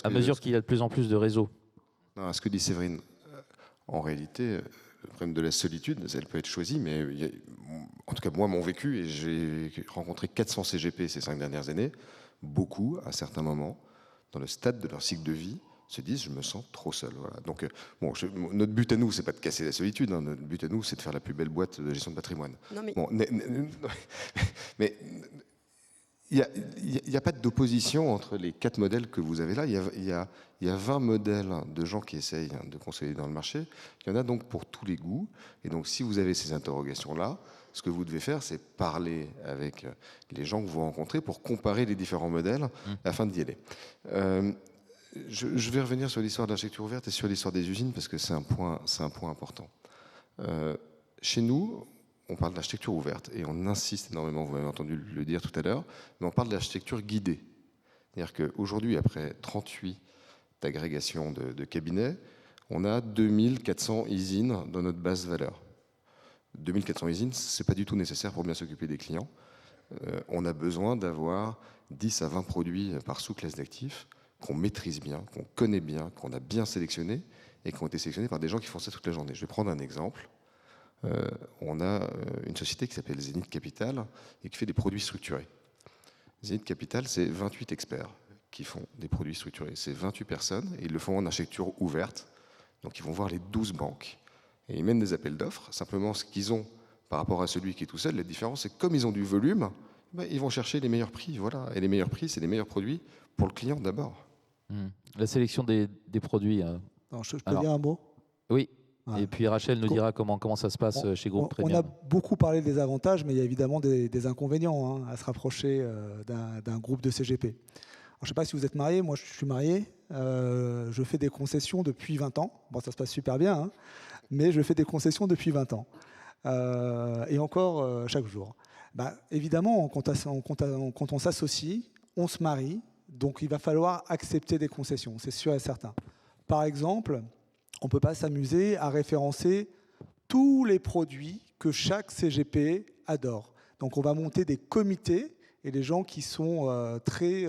à mesure qu'il y a de plus en plus de réseaux. Non, à ce que dit Séverine, en réalité, le problème de la solitude, elle peut être choisie, mais en tout cas, moi, mon vécu, et j'ai rencontré 400 CGP ces 5 dernières années, beaucoup, à certains moments, dans le stade de leur cycle de vie, se disent je me sens trop seul. Voilà. Donc, notre but à nous, c'est pas de casser la solitude. Hein. Notre but à nous, c'est de faire la plus belle boîte de gestion de patrimoine. Non, mais... Mais il n'y a pas d'opposition entre les 4 modèles que vous avez là. Il y a 20 modèles de gens qui essayent de consolider dans le marché. Il y en a donc pour tous les goûts. Et donc, si vous avez ces interrogations-là, ce que vous devez faire, c'est parler avec les gens que vous rencontrez pour comparer les différents modèles afin d'y aller. Je vais revenir sur l'histoire de l'architecture ouverte et sur l'histoire des usines parce que c'est un point important. Chez nous, on parle d'architecture ouverte et on insiste énormément, vous m'avez entendu le dire tout à l'heure, mais on parle d'architecture guidée. C'est-à-dire qu'aujourd'hui, après 38 agrégations de cabinets, on a 2400 usines dans notre base valeur. 2400 usines, ce n'est pas du tout nécessaire pour bien s'occuper des clients. On a besoin d'avoir 10 à 20 produits par sous-classe d'actifs qu'on maîtrise bien, qu'on connaît bien, qu'on a bien sélectionnés et qui ont été sélectionnés par des gens qui font ça toute la journée. Je vais prendre un exemple. On a une société qui s'appelle Zénith Capital et qui fait des produits structurés. Zénith Capital, c'est 28 experts qui font des produits structurés. C'est 28 personnes et ils le font en architecture ouverte. Donc ils vont voir les 12 banques et ils mènent des appels d'offres. Simplement, ce qu'ils ont par rapport à celui qui est tout seul, la différence, c'est que comme ils ont du volume, ils vont chercher les meilleurs prix. Voilà. Et les meilleurs prix, c'est les meilleurs produits pour le client d'abord. La sélection des produits. Non, je peux dire un mot ? Oui. Et puis Rachel nous dira comment ça se passe chez Groupe Premium. On a beaucoup parlé des avantages, mais il y a évidemment des inconvénients à se rapprocher d'un groupe de CGP. Alors, je ne sais pas si vous êtes marié, moi je suis marié, je fais des concessions depuis 20 ans. Bon, ça se passe super bien, mais je fais des concessions depuis 20 ans. Et encore chaque jour. Évidemment, quand on s'associe, on se marie, donc il va falloir accepter des concessions, c'est sûr et certain. Par exemple, on ne peut pas s'amuser à référencer tous les produits que chaque CGP adore. Donc on va monter des comités et les gens qui sont très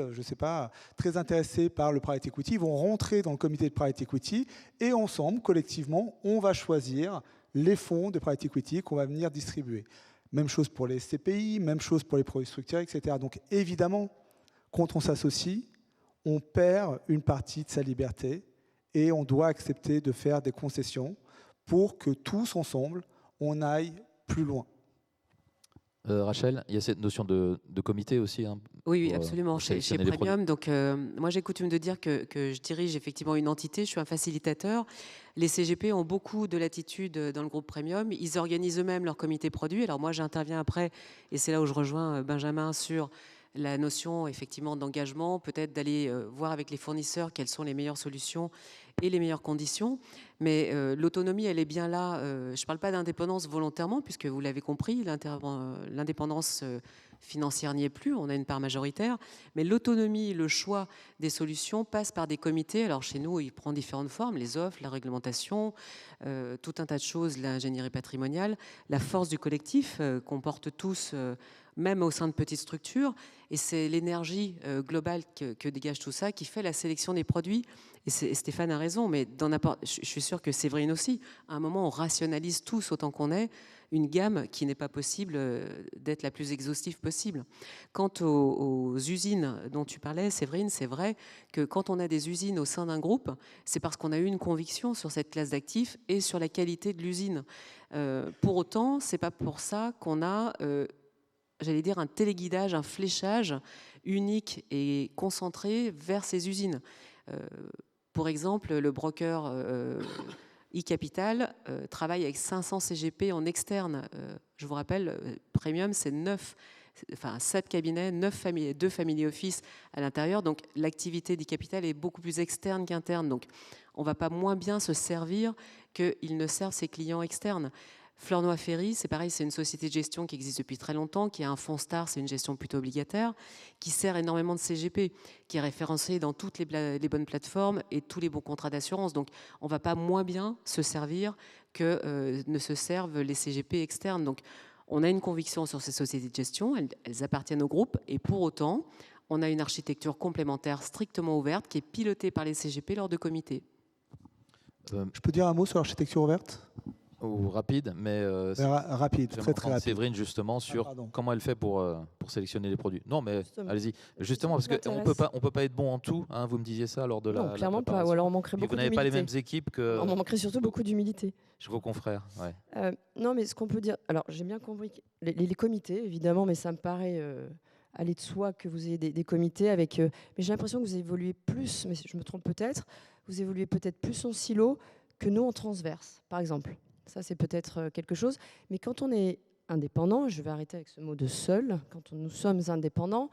intéressés par le private equity vont rentrer dans le comité de private equity et ensemble, collectivement, on va choisir les fonds de private equity qu'on va venir distribuer. Même chose pour les CPI, même chose pour les produits structurés, etc. Donc évidemment, quand on s'associe, on perd une partie de sa liberté et on doit accepter de faire des concessions pour que tous ensemble, on aille plus loin. Rachel, il y a cette notion de comité aussi. Oui, absolument, chez Premium. Donc, moi, j'ai coutume de dire que je dirige effectivement une entité, je suis un facilitateur. Les CGP ont beaucoup de latitude dans le groupe Premium. Ils organisent eux-mêmes leur comité produit. Alors moi, j'interviens après, et c'est là où je rejoins Benjamin sur la notion effectivement d'engagement, peut-être d'aller voir avec les fournisseurs quelles sont les meilleures solutions et les meilleures conditions. Mais l'autonomie, elle est bien là. Je ne parle pas d'indépendance volontairement, puisque vous l'avez compris, l'indépendance financière n'y est plus, on a une part majoritaire. Mais l'autonomie, le choix des solutions passe par des comités. Alors chez nous, il prend différentes formes, les offres, la réglementation, tout un tas de choses, l'ingénierie patrimoniale, la force du collectif qu'on porte tous, même au sein de petites structures. Et c'est l'énergie globale que dégage tout ça qui fait la sélection des produits. Et Stéphane a raison, mais je suis sûre que Séverine aussi. À un moment, on rationalise tous autant qu'on est une gamme qui n'est pas possible d'être la plus exhaustive possible. Quant aux usines dont tu parlais, Séverine, c'est vrai que quand on a des usines au sein d'un groupe, c'est parce qu'on a eu une conviction sur cette classe d'actifs et sur la qualité de l'usine. Pour autant, c'est pas pour ça qu'on a... j'allais dire un téléguidage, un fléchage unique et concentré vers ces usines. Pour exemple, le broker e-Capital travaille avec 500 CGP en externe. Je vous rappelle, Premium, c'est 7 cabinets, 2 family office à l'intérieur. Donc l'activité d'e-Capital est beaucoup plus externe qu'interne. Donc on ne va pas moins bien se servir qu'il ne serve ses clients externes. Fleurnoy-Ferry, c'est pareil, c'est une société de gestion qui existe depuis très longtemps, qui a un fonds star, c'est une gestion plutôt obligataire, qui sert énormément de CGP, qui est référencé dans toutes les bonnes plateformes et tous les bons contrats d'assurance. Donc, on ne va pas moins bien se servir que ne se servent les CGP externes. Donc, on a une conviction sur ces sociétés de gestion, elles appartiennent au groupe, et pour autant, on a une architecture complémentaire strictement ouverte qui est pilotée par les CGP lors de comités. Je peux dire un mot sur l'architecture ouverte? Ou rapide, mais Rapide, j'aimerais très entendre rapide. Séverine justement sur pardon. comment elle fait pour sélectionner les produits. Non, mais Justement. allez-y. Justement, parce qu'on peut pas être bon en tout. Hein, vous me disiez ça lors de Non, la clairement pas. préparation. Ou alors on manquerait Et beaucoup vous n'avez pas les d'humilité. mêmes équipes que On manquerait surtout beaucoup d'humilité. vos confrères. Ouais. Non, mais ce qu'on peut dire, alors j'ai bien compris que les comités, évidemment, mais ça me paraît aller de soi que vous ayez des comités avec. Mais j'ai l'impression que vous évoluez plus, mais je me trompe peut-être, vous évoluez peut-être plus en silo que nous en transverse, par exemple. Ça, c'est peut-être quelque chose. Mais quand on est indépendant, je vais arrêter avec ce mot de seul, quand nous sommes indépendants,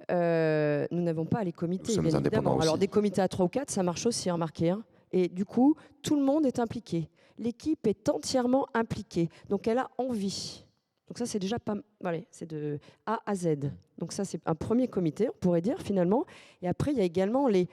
nous n'avons pas les comités, Nous sommes bien indépendants évidemment. Alors aussi. des comités à 3 ou 4, ça marche aussi, remarquez. Hein. Et du coup, tout le monde est impliqué. L'équipe est entièrement impliquée. Donc elle a envie. Donc ça, c'est déjà pas... Voilà, c'est de A à Z. Donc ça, c'est un premier comité, on pourrait dire, finalement. Et après, il y a également les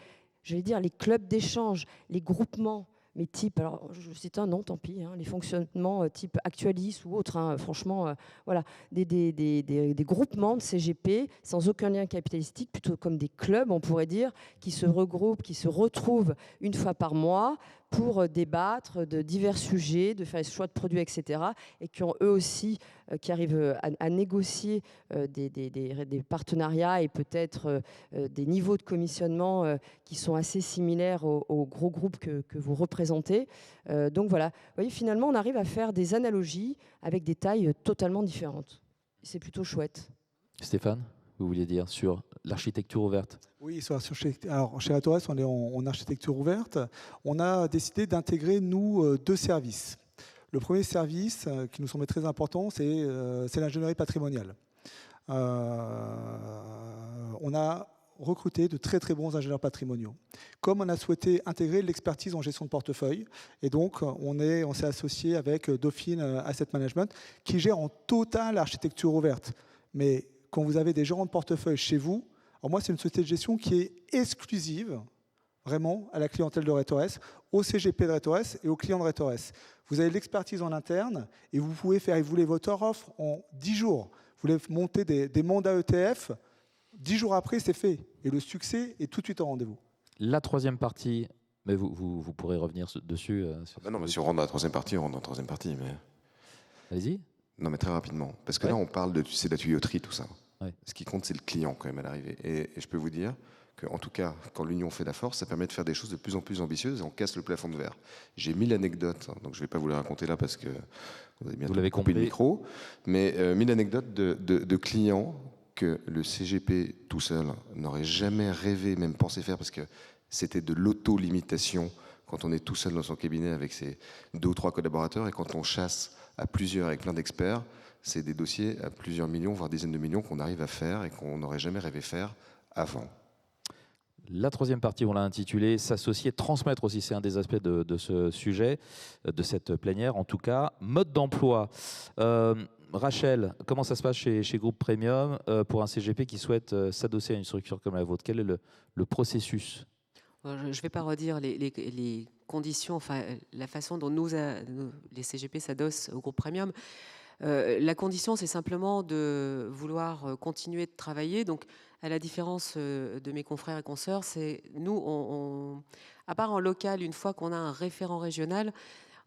clubs d'échange, les groupements. Mais type, alors je cite un nom, tant pis, hein, les fonctionnements type Actualis ou autres, hein, franchement, voilà, des groupements de CGP sans aucun lien capitalistique, plutôt comme des clubs, on pourrait dire, qui se regroupent, qui se retrouvent une fois par mois pour débattre de divers sujets, de faire des choix de produits, etc. Et qui ont eux aussi, qui arrivent à négocier des partenariats et peut-être des niveaux de commissionnement qui sont assez similaires aux gros groupes que vous représentez. Donc voilà, vous voyez, finalement, on arrive à faire des analogies avec des tailles totalement différentes. C'est plutôt chouette. Stéphane, vous vouliez dire sur l'architecture ouverte? Oui, alors chez Atores, on est en architecture ouverte. On a décidé d'intégrer, nous, 2 services. Le premier service, qui nous semble très important, c'est l'ingénierie patrimoniale. On a recruté de très très bons ingénieurs patrimoniaux. Comme on a souhaité intégrer l'expertise en gestion de portefeuille, et donc on s'est associé avec Dauphine Asset Management, qui gère en totale l'architecture ouverte. Mais quand vous avez des gérants de portefeuille chez vous, alors moi, c'est une société de gestion qui est exclusive, vraiment, à la clientèle de Retores, au CGP de Retores et aux clients de Retores. Vous avez l'expertise en interne et vous pouvez faire évoluer votre offre en 10 jours. Vous voulez monter des mandats ETF, 10 jours après, c'est fait. Et le succès est tout de suite au rendez-vous. La troisième partie, mais vous pourrez revenir dessus. Non, mais si on rentre dans la troisième partie, on rentre dans la troisième partie. Mais... Allez-y. Non, mais très rapidement. Parce que Ouais. là, on parle c'est de la tuyauterie, tout ça. Ouais. Ce qui compte, c'est le client quand même à l'arrivée. Et je peux vous dire qu'en tout cas, quand l'union fait la force, ça permet de faire des choses de plus en plus ambitieuses et on casse le plafond de verre. J'ai 1000 anecdotes, hein, donc je ne vais pas vous les raconter là parce que vous avez bientôt l'avez coupé le compris. micro. Mais 1000 anecdotes de clients que le CGP tout seul n'aurait jamais rêvé, même pensé faire, parce que c'était de l'auto-limitation quand on est tout seul dans son cabinet avec ses 2 ou 3 collaborateurs et quand on chasse à plusieurs avec plein d'experts, c'est des dossiers à plusieurs millions, voire dizaines de millions qu'on arrive à faire et qu'on n'aurait jamais rêvé faire avant. La troisième partie, on l'a intitulée « S'associer, transmettre » aussi, c'est un des aspects de ce sujet, de cette plénière en tout cas. Mode d'emploi. Rachel, comment ça se passe chez Groupe Premium pour un CGP qui souhaite s'adosser à une structure comme la vôtre? Quel est le processus? Je ne vais pas redire les conditions, enfin la façon dont les CGP s'adossent au groupe Premium. La condition, c'est simplement de vouloir continuer de travailler. Donc, à la différence de mes confrères et consoeurs, c'est nous, à part en local, une fois qu'on a un référent régional,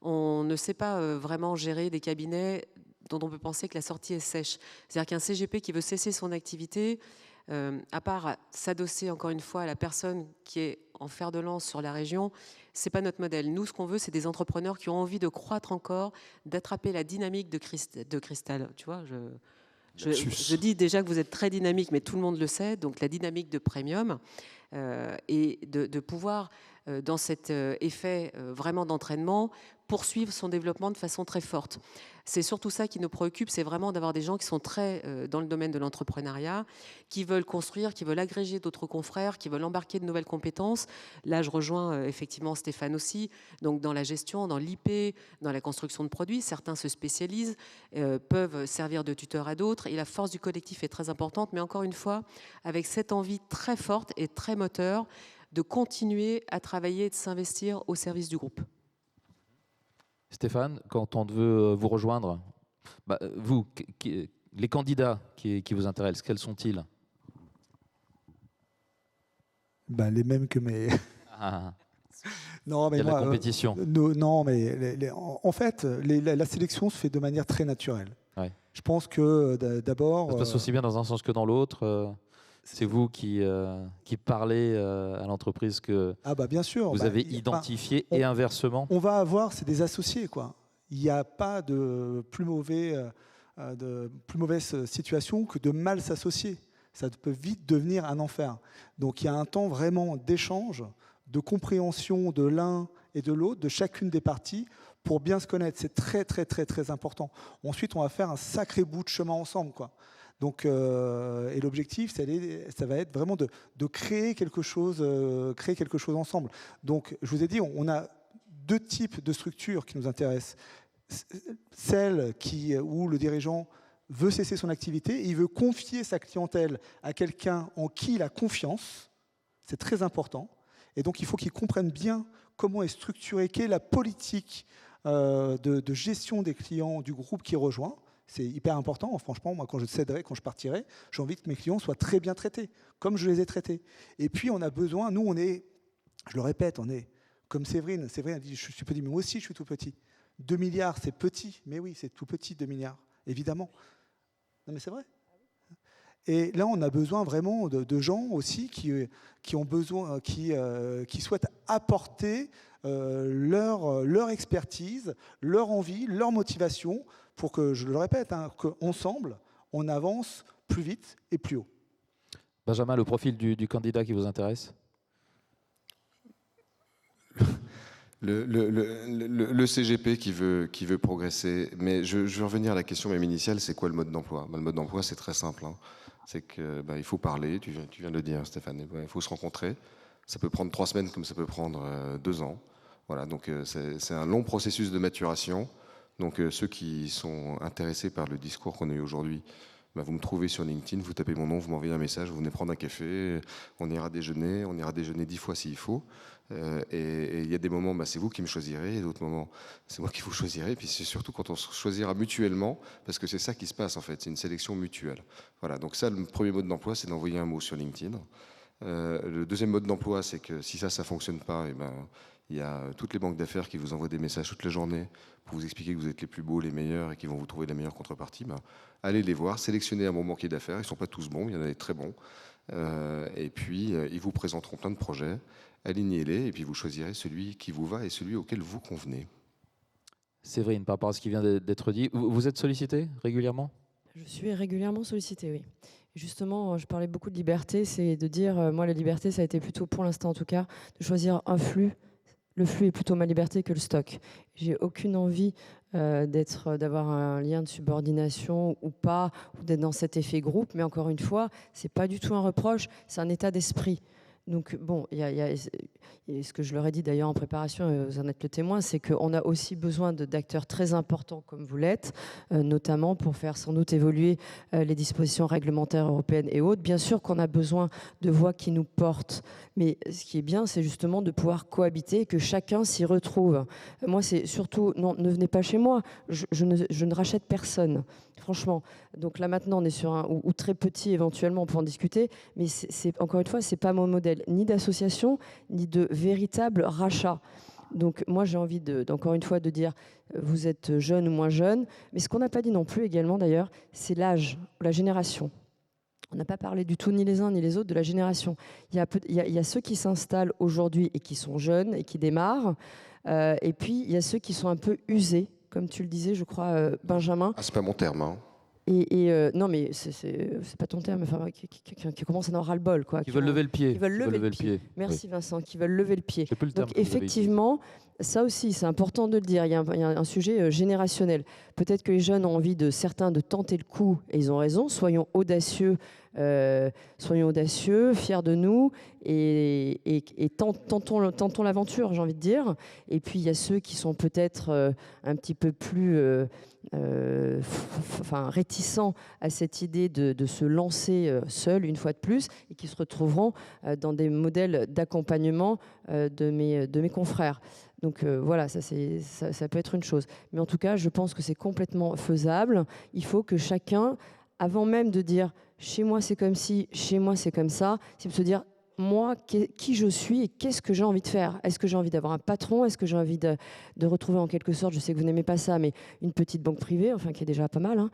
on ne sait pas vraiment gérer des cabinets dont on peut penser que la sortie est sèche. C'est-à-dire qu'un CGP qui veut cesser son activité, à part s'adosser encore une fois à la personne qui est en fer de lance sur la région, c'est pas notre modèle. Nous, ce qu'on veut, c'est des entrepreneurs qui ont envie de croître encore, d'attraper la dynamique de Cristal. Tu vois, je dis déjà que vous êtes très dynamique, mais tout le monde le sait. Donc la dynamique de Premium et de pouvoir, dans cet effet vraiment d'entraînement, poursuivre son développement de façon très forte. C'est surtout ça qui nous préoccupe, c'est vraiment d'avoir des gens qui sont très dans le domaine de l'entrepreneuriat, qui veulent construire, qui veulent agréger d'autres confrères, qui veulent embarquer de nouvelles compétences. Là, je rejoins effectivement Stéphane aussi, donc dans la gestion, dans l'IP, dans la construction de produits. Certains se spécialisent, peuvent servir de tuteur à d'autres, et la force du collectif est très importante, mais encore une fois, avec cette envie très forte et très moteur de continuer à travailler et de s'investir au service du groupe. Stéphane, quand on veut vous rejoindre, vous, les candidats qui vous intéressent, quels sont-ils? Les mêmes que mes... Non, mais il y a la compétition. Non, mais en fait, la sélection se fait de manière très naturelle. Ouais. Je pense que d'abord... Ça se passe aussi bien dans un sens que dans l'autre. C'est vous qui parlez à l'entreprise que bien sûr, vous avez identifié et inversement. On va avoir, c'est des associés, quoi. Il n'y a pas de plus mauvaise situation que de mal s'associer. Ça peut vite devenir un enfer. Donc il y a un temps vraiment d'échange, de compréhension de l'un et de l'autre, de chacune des parties, pour bien se connaître. C'est très, très, très, très important. Ensuite, on va faire un sacré bout de chemin ensemble, quoi. Donc, et l'objectif, ça va être vraiment de créer quelque chose ensemble. Donc, je vous ai dit, on a deux types de structures qui nous intéressent. Celle où le dirigeant veut cesser son activité et il veut confier sa clientèle à quelqu'un en qui il a confiance. C'est très important. Et donc, il faut qu'il comprenne bien comment est structurée, quelle est la politique de gestion des clients du groupe qui rejoint. C'est hyper important. Franchement, moi, quand je céderai, quand je partirai, j'ai envie que mes clients soient très bien traités, comme je les ai traités. Et puis, on a besoin, nous, je le répète, on est comme Séverine. Séverine a dit, je suis petit, mais moi aussi, je suis tout petit. 2 milliards, c'est petit. Mais oui, c'est tout petit, 2 milliards, évidemment. Non, mais c'est vrai. Et là, on a besoin vraiment de gens aussi qui ont besoin, qui souhaitent apporter leur expertise, leur envie, leur motivation, pour que, je le répète, qu'ensemble, on avance plus vite et plus haut. Benjamin, le profil du candidat qui vous intéresse? Le CGP qui veut progresser. Mais je veux revenir à la question même initiale, c'est quoi le mode d'emploi? Le mode d'emploi, c'est très simple. C'est qu'il faut parler, tu viens de le dire, Stéphane, il faut se rencontrer. Ça peut prendre 3 semaines comme ça peut prendre 2 ans. Voilà, donc c'est un long processus de maturation. Donc ceux qui sont intéressés par le discours qu'on a eu aujourd'hui, vous me trouvez sur LinkedIn, vous tapez mon nom, vous m'envoyez un message, vous venez prendre un café, on ira déjeuner 10 fois s'il faut. Et il y a des moments, c'est vous qui me choisirez, et d'autres moments, c'est moi qui vous choisirai. Et puis c'est surtout quand on se choisira mutuellement, parce que c'est ça qui se passe en fait, c'est une sélection mutuelle. Voilà, donc ça, le premier mode d'emploi, c'est d'envoyer un mot sur LinkedIn. Le deuxième mode d'emploi, c'est que si ça ne fonctionne pas, il y a toutes les banques d'affaires qui vous envoient des messages toute la journée pour vous expliquer que vous êtes les plus beaux, les meilleurs et qui vont vous trouver la meilleure contrepartie. Allez les voir, sélectionnez un bon banquier d'affaires. Ils ne sont pas tous bons, il y en a des très bons. Et puis, ils vous présenteront plein de projets. Alignez-les et puis vous choisirez celui qui vous va et celui auquel vous convenez. Séverine, par rapport à ce qui vient d'être dit, vous êtes sollicité régulièrement? Je suis régulièrement sollicitée, oui. Justement, je parlais beaucoup de liberté, c'est de dire, moi la liberté, ça a été plutôt, pour l'instant en tout cas, de choisir un flux. Le flux est plutôt ma liberté que le stock. J'ai aucune envie d'avoir un lien de subordination ou pas, ou d'être dans cet effet groupe, mais encore une fois, c'est pas du tout un reproche, c'est un état d'esprit. Donc bon, il y a ce que je leur ai dit d'ailleurs en préparation, vous en êtes le témoin, c'est qu'on a aussi besoin d'acteurs très importants comme vous l'êtes, notamment pour faire sans doute évoluer les dispositions réglementaires européennes et autres. Bien sûr qu'on a besoin de voix qui nous portent, mais ce qui est bien, c'est justement de pouvoir cohabiter et que chacun s'y retrouve. Moi, c'est surtout, non, ne venez pas chez moi, je ne rachète personne. Franchement, donc là maintenant on est sur un ou très petit éventuellement pour en discuter, mais encore une fois c'est pas mon modèle ni d'association ni de véritable rachat. Donc moi j'ai envie encore une fois de dire vous êtes jeune ou moins jeune, mais ce qu'on n'a pas dit non plus également d'ailleurs, c'est l'âge, la génération. On n'a pas parlé du tout ni les uns ni les autres de la génération. Il y a ceux qui s'installent aujourd'hui et qui sont jeunes et qui démarrent, et puis il y a ceux qui sont un peu usés. Comme tu le disais, je crois, Benjamin. C'est pas mon terme. Non, mais c'est pas ton terme, enfin, qui commence à en ras le bol, quoi. Qui veulent lever le pied. Qui veulent lever le pied. Merci Vincent, qui veulent lever le pied. Donc effectivement, ça aussi, c'est important de le dire. Il y a un sujet générationnel. Peut-être que les jeunes ont envie certains de tenter le coup, et ils ont raison. Soyons audacieux, fiers de nous, et tentons l'aventure, j'ai envie de dire. Et puis il y a ceux qui sont peut-être un petit peu plus réticents à cette idée de se lancer seul une fois de plus, et qui se retrouveront dans des modèles d'accompagnement de mes confrères. Donc voilà, ça peut être une chose. Mais en tout cas, je pense que c'est complètement faisable. Il faut que chacun, avant même de dire « chez moi c'est comme ci, chez moi c'est comme ça », c'est de se dire « moi, qui je suis et qu'est-ce que j'ai envie de faire ? Est-ce que j'ai envie d'avoir un patron ? Est-ce que j'ai envie de retrouver en quelque sorte, je sais que vous n'aimez pas ça, mais une petite banque privée, enfin qui est déjà pas mal, hein,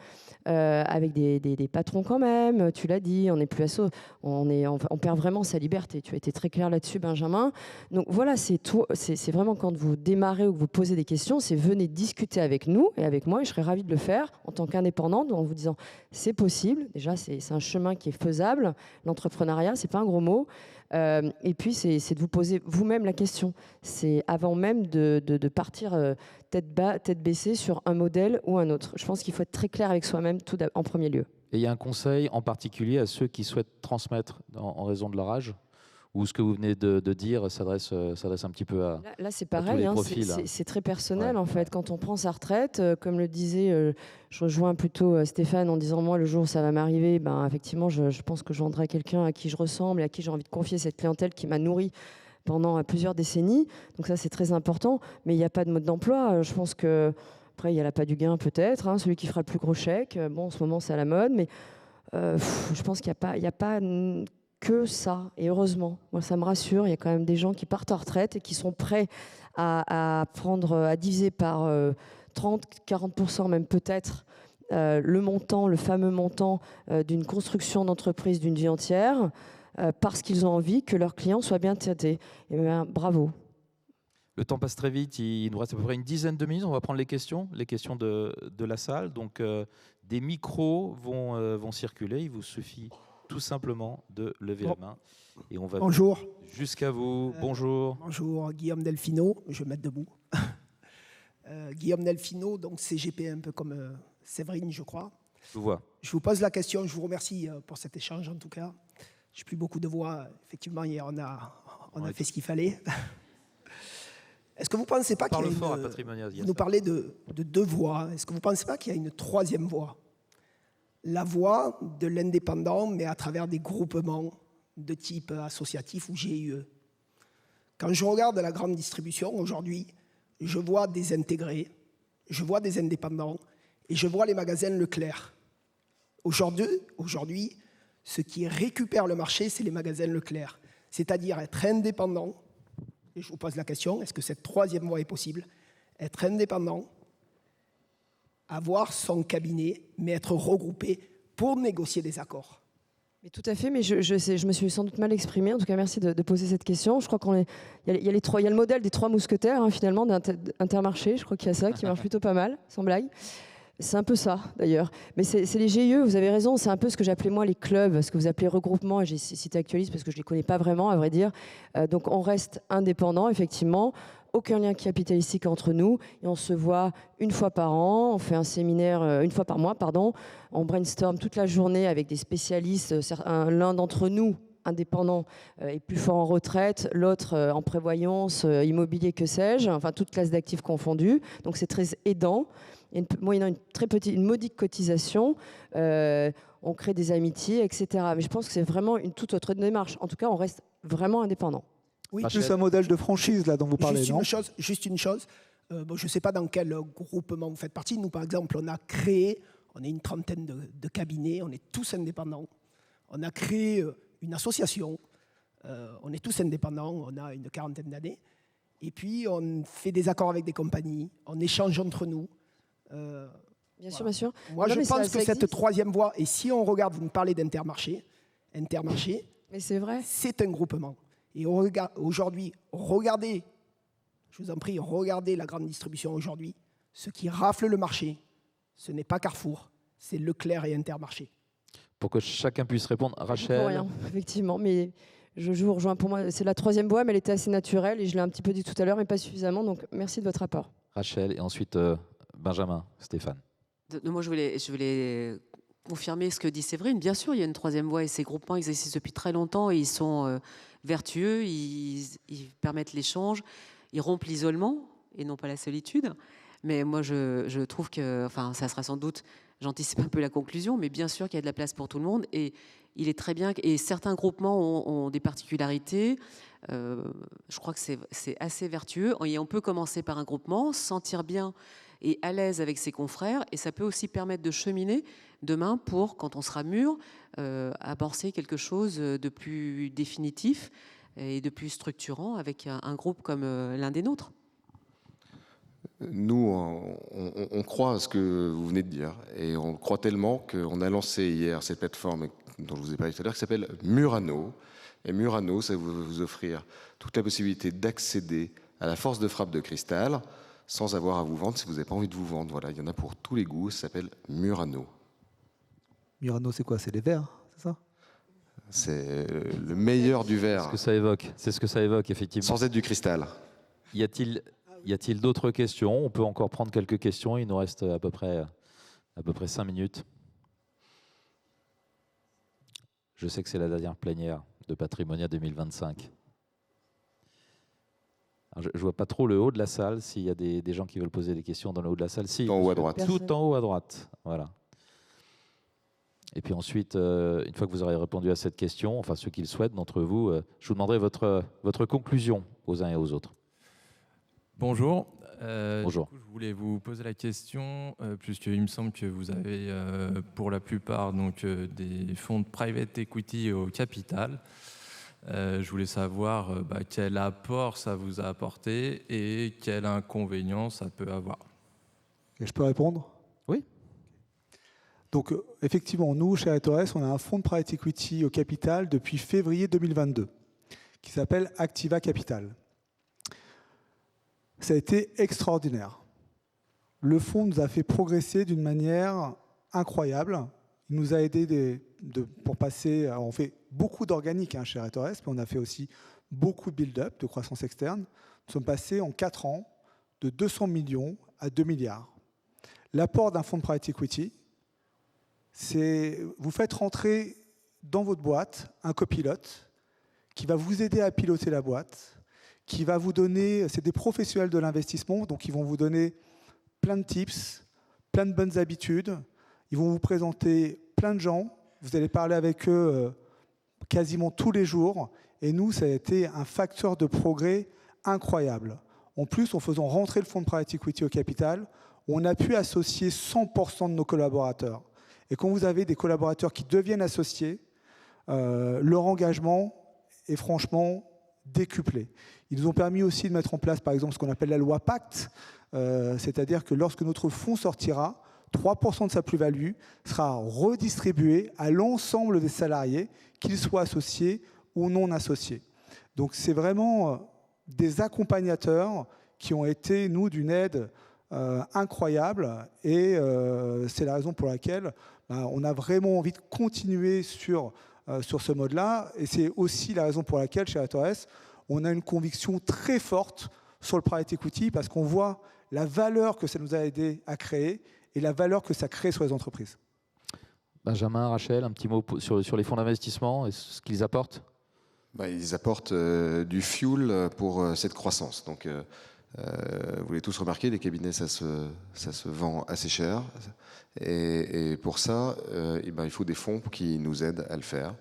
avec des patrons quand même, tu l'as dit, on n'est plus on perd vraiment sa liberté. Tu as été très clair là-dessus, Benjamin. Donc voilà, c'est vraiment quand vous démarrez ou que vous posez des questions, c'est venez discuter avec nous et avec moi, et je serais ravie de le faire en tant qu'indépendante, en vous disant c'est possible. Déjà, c'est un chemin qui est faisable. L'entrepreneuriat, c'est pas un gros mot. Et puis, c'est de vous poser vous-même la question. C'est avant même de partir tête baissée sur un modèle ou un autre. Je pense qu'il faut être très clair avec soi-même en premier lieu. Et il y a un conseil en particulier à ceux qui souhaitent transmettre en raison de leur âge, ou ce que vous venez de dire s'adresse un petit peu à Là c'est pareil, hein, c'est très personnel, en fait. Quand on prend sa retraite, comme le disait, je rejoins plutôt Stéphane en disant moi le jour où ça va m'arriver, ben, effectivement je pense que je vendrai quelqu'un à qui je ressemble et à qui j'ai envie de confier cette clientèle qui m'a nourri pendant plusieurs décennies. Donc ça c'est très important, mais il n'y a pas de mode d'emploi. Je pense que après il y a l'appât du gain peut-être, hein, celui qui fera le plus gros chèque. Bon, en ce moment c'est à la mode, mais je pense qu'il n'y a pas que ça, et heureusement, moi ça me rassure, il y a quand même des gens qui partent en retraite et qui sont prêts à diviser par 30-40% même peut-être le fameux montant d'une construction d'entreprise d'une vie entière, parce qu'ils ont envie que leurs clients soient bien traités. Et bien, bravo. Le temps passe très vite, il nous reste à peu près une dizaine de minutes. On va prendre les questions de la salle. Donc des micros vont circuler, il vous suffit tout simplement de lever la main. Et on va Bonjour. Jusqu'à vous. Bonjour. Bonjour, Guillaume Delfino. Je vais me mettre debout. Guillaume Delfino, donc CGP, un peu comme Séverine, je crois. Je vous vois. Je vous pose la question. Je vous remercie pour cet échange, en tout cas. Je n'ai plus beaucoup de voix. Effectivement, hier, on a fait ce qu'il fallait. Est-ce que vous ne pensez pas qu'il y a une... Vous nous parlez de deux voies. Est-ce que vous ne pensez pas qu'il y a une troisième voie ? La voie de l'indépendant, mais à travers des groupements de type associatif ou GIE. Quand je regarde la grande distribution aujourd'hui, je vois des intégrés, je vois des indépendants et je vois les magasins Leclerc. Aujourd'hui, ce qui récupère le marché, c'est les magasins Leclerc. C'est-à-dire être indépendant. Et je vous pose la question, est-ce que cette troisième voie est possible ? Être indépendant, avoir son cabinet, mais être regroupé pour négocier des accords. Mais tout à fait, mais je me suis sans doute mal exprimée. En tout cas, merci de poser cette question. Je crois qu'il y a le modèle des 3 mousquetaires, hein, finalement, d'Intermarché. Je crois qu'il y a ça qui marche plutôt pas mal, sans blague. C'est un peu ça, d'ailleurs. Mais c'est les GIE, vous avez raison, c'est un peu ce que j'appelais moi les clubs, ce que vous appelez regroupement, et j'ai cité Actualis parce que je ne les connais pas vraiment, à vrai dire. Donc on reste indépendant, effectivement. Aucun lien capitalistique entre nous, et on se voit une fois par an, on fait un séminaire une fois par mois, pardon, on brainstorm toute la journée avec des spécialistes, l'un d'entre nous, indépendant, est plus fort en retraite, l'autre en prévoyance, immobilier, que sais-je, enfin toute classe d'actifs confondus, donc c'est très aidant. Moyennant une modique cotisation, on crée des amitiés, etc. Mais je pense que c'est vraiment une toute autre démarche. En tout cas, on reste vraiment indépendant. Oui, plus un modèle de franchise là dont vous parlez, non ? Juste une chose. Bon, je ne sais pas dans quel groupement vous faites partie. Nous, par exemple, on est une trentaine de cabinets, on est tous indépendants. On a créé une association, on est tous indépendants, on a une quarantaine d'années. Et puis, on fait des accords avec des compagnies, on échange entre nous. Bien sûr, bien sûr. Moi, je pense que cette troisième voie, et si on regarde, vous me parlez d'Intermarché, mais c'est vrai. C'est un groupement. Et aujourd'hui, regardez, je vous en prie, regardez la grande distribution aujourd'hui. Ce qui rafle le marché, ce n'est pas Carrefour, c'est Leclerc et Intermarché. Pour que chacun puisse répondre, Pour Rachel. rien, effectivement, mais je vous rejoins. Pour moi, c'est la troisième voie, mais elle était assez naturelle et je l'ai un petit peu dit tout à l'heure, mais pas suffisamment. Donc, merci de votre apport. Rachel et ensuite Benjamin, Stéphane. Moi, je voulais confirmer ce que dit Séverine. Bien sûr, il y a une troisième voie et ces groupements existent depuis très longtemps et ils sont vertueux, ils permettent l'échange, ils rompent l'isolement et non pas la solitude. Mais moi, je trouve que, enfin, ça sera sans doute, j'anticipe un peu la conclusion, mais bien sûr qu'il y a de la place pour tout le monde et il est très bien. Et certains groupements ont des particularités. Je crois que c'est assez vertueux. Et on peut commencer par un groupement, se sentir bien et à l'aise avec ses confrères, et ça peut aussi permettre de cheminer demain pour, quand on sera mûr, amorcer quelque chose de plus définitif et de plus structurant avec un groupe comme l'un des nôtres. Nous, on croit à ce que vous venez de dire, et on croit tellement qu'on a lancé hier cette plateforme dont je vous ai parlé tout à l'heure, qui s'appelle Murano. Et Murano, ça va vous offrir toute la possibilité d'accéder à la force de frappe de Cristal sans avoir à vous vendre si vous n'avez pas envie de vous vendre. Voilà, il y en a pour tous les goûts, ça s'appelle Murano. Murano, c'est quoi? C'est les verres, c'est ça? C'est le meilleur du verre. C'est ce que ça évoque, effectivement. Sans être du cristal. Y a-t-il d'autres questions? On peut encore prendre quelques questions. Il nous reste à peu près 5 minutes. Je sais que c'est la dernière plénière de Patrimonia 2025. Alors, je ne vois pas trop le haut de la salle. S'il y a des gens qui veulent poser des questions dans le haut de la salle. Si, Tout en haut à droite. Tout en haut à droite. Voilà. Et puis ensuite, une fois que vous aurez répondu à cette question, enfin ceux qui le souhaitent d'entre vous, je vous demanderai votre conclusion aux uns et aux autres. Bonjour. Bonjour. Du coup, je voulais vous poser la question, puisqu'il me semble que vous avez pour la plupart donc, des fonds de private equity au capital. Je voulais savoir quel apport ça vous a apporté et quel inconvénient ça peut avoir. Et je peux répondre? Oui. Donc, effectivement, nous, chez Retores, on a un fonds de private equity au capital depuis février 2022, qui s'appelle Activa Capital. Ça a été extraordinaire. Le fonds nous a fait progresser d'une manière incroyable. Il nous a aidés pour passer... Alors on fait beaucoup d'organique chez Retores, mais on a fait aussi beaucoup de build-up, de croissance externe. Nous sommes passés en 4 ans de 200 millions à 2 milliards. L'apport d'un fonds de private equity, c'est vous faites rentrer dans votre boîte un copilote qui va vous aider à piloter la boîte, qui va vous donner, c'est des professionnels de l'investissement, donc ils vont vous donner plein de tips, plein de bonnes habitudes, ils vont vous présenter plein de gens, vous allez parler avec eux quasiment tous les jours, et nous, ça a été un facteur de progrès incroyable. En plus, en faisant rentrer le fonds de private equity au capital, on a pu associer 100% de nos collaborateurs. Et quand vous avez des collaborateurs qui deviennent associés, leur engagement est franchement décuplé. Ils nous ont permis aussi de mettre en place, par exemple, ce qu'on appelle la loi Pacte, c'est-à-dire que lorsque notre fonds sortira, 3% de sa plus-value sera redistribué à l'ensemble des salariés, qu'ils soient associés ou non associés. Donc c'est vraiment des accompagnateurs qui ont été, nous, d'une aide incroyable, et c'est la raison pour laquelle on a vraiment envie de continuer sur ce mode-là, et c'est aussi la raison pour laquelle, chez Retores, on a une conviction très forte sur le private equity, parce qu'on voit la valeur que ça nous a aidé à créer et la valeur que ça crée sur les entreprises. Benjamin, Rachel, un petit mot sur les fonds d'investissement et ce qu'ils apportent? Ils apportent du fuel pour cette croissance. Donc, vous l'avez tous remarqué, les cabinets, ça se vend assez cher. Et pour ça, il faut des fonds qui nous aident à le faire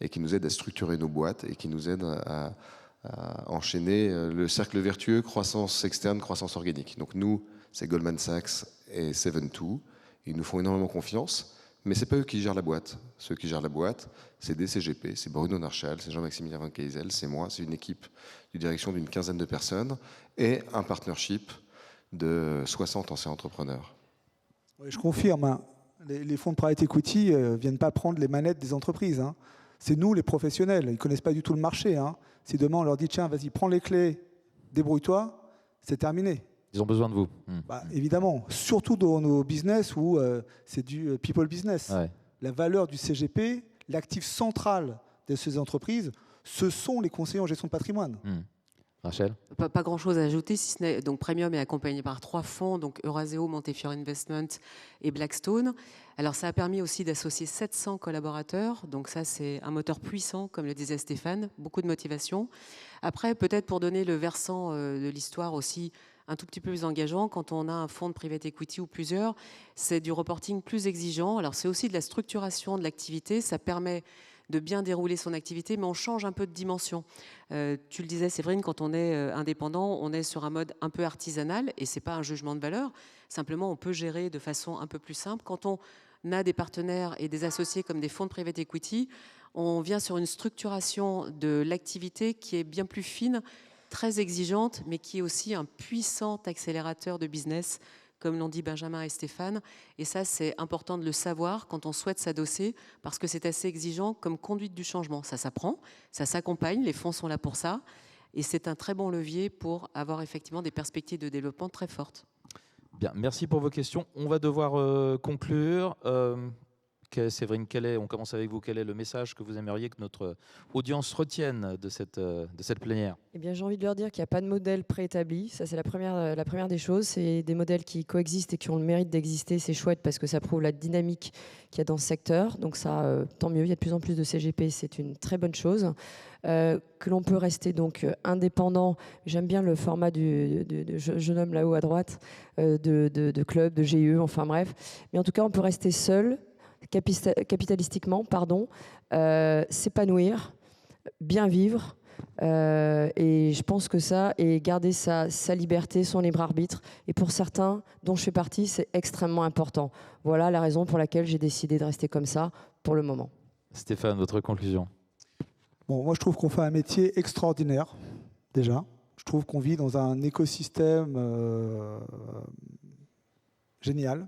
et qui nous aident à structurer nos boîtes et qui nous aident à enchaîner le cercle vertueux, croissance externe, croissance organique. Donc nous, c'est Goldman Sachs et Seven2. Ils nous font énormément confiance, mais ce n'est pas eux qui gèrent la boîte. Ceux qui gèrent la boîte, c'est des CGP, c'est Bruno Narchal, c'est Jean-Maximilien Van Keysel, c'est moi, c'est une équipe de direction d'une 15aine de personnes et un partnership de 60 anciens entrepreneurs. Oui, je confirme, les fonds de private equity ne viennent pas prendre les manettes des entreprises. C'est nous, les professionnels. Ils ne connaissent pas du tout le marché. Si demain on leur dit, tiens, vas-y, prends les clés, débrouille-toi, c'est terminé. Ils ont besoin de vous. Évidemment, surtout dans nos business où c'est du people business. Ouais. La valeur du CGP, l'actif central de ces entreprises, ce sont les conseillers en gestion de patrimoine. Rachel? Pas grand-chose à ajouter, si ce n'est donc Premium est accompagné par 3 fonds, donc Euraseo, Montefiore Investment et Blackstone. Alors ça a permis aussi d'associer 700 collaborateurs, donc ça c'est un moteur puissant, comme le disait Stéphane, beaucoup de motivation. Après, peut-être pour donner le versant de l'histoire aussi un tout petit peu plus engageant, quand on a un fonds de private equity ou plusieurs, c'est du reporting plus exigeant. Alors c'est aussi de la structuration de l'activité, ça permet de bien dérouler son activité, mais on change un peu de dimension. Tu le disais, Séverine, quand on est indépendant, on est sur un mode un peu artisanal, et ce n'est pas un jugement de valeur. Simplement, on peut gérer de façon un peu plus simple. Quand on a des partenaires et des associés comme des fonds de private equity, on vient sur une structuration de l'activité qui est bien plus fine, très exigeante, mais qui est aussi un puissant accélérateur de business, comme l'ont dit Benjamin et Stéphane. Et ça, c'est important de le savoir quand on souhaite s'adosser, parce que c'est assez exigeant comme conduite du changement. Ça s'apprend, ça s'accompagne, les fonds sont là pour ça. Et c'est un très bon levier pour avoir effectivement des perspectives de développement très fortes. Bien, merci pour vos questions. On va devoir conclure. Séverine, on commence avec vous. Quel est le message que vous aimeriez que notre audience retienne de cette plénière? Eh bien, j'ai envie de leur dire qu'il n'y a pas de modèle préétabli. Ça, c'est la première des choses. C'est des modèles qui coexistent et qui ont le mérite d'exister. C'est chouette parce que ça prouve la dynamique qu'il y a dans ce secteur. Donc ça, tant mieux. Il y a de plus en plus de CGP. C'est une très bonne chose. Que l'on peut rester donc indépendant. J'aime bien le format du jeune homme là-haut à droite, de club, de GIE, enfin bref. Mais en tout cas, on peut rester seul, capitalistiquement, s'épanouir, bien vivre. Et je pense que ça, et garder sa liberté, son libre arbitre, et pour certains dont je fais partie, c'est extrêmement important. Voilà la raison pour laquelle j'ai décidé de rester comme ça pour le moment. Stéphane, votre conclusion? Bon, moi, je trouve qu'on fait un métier extraordinaire, déjà. Je trouve qu'on vit dans un écosystème génial.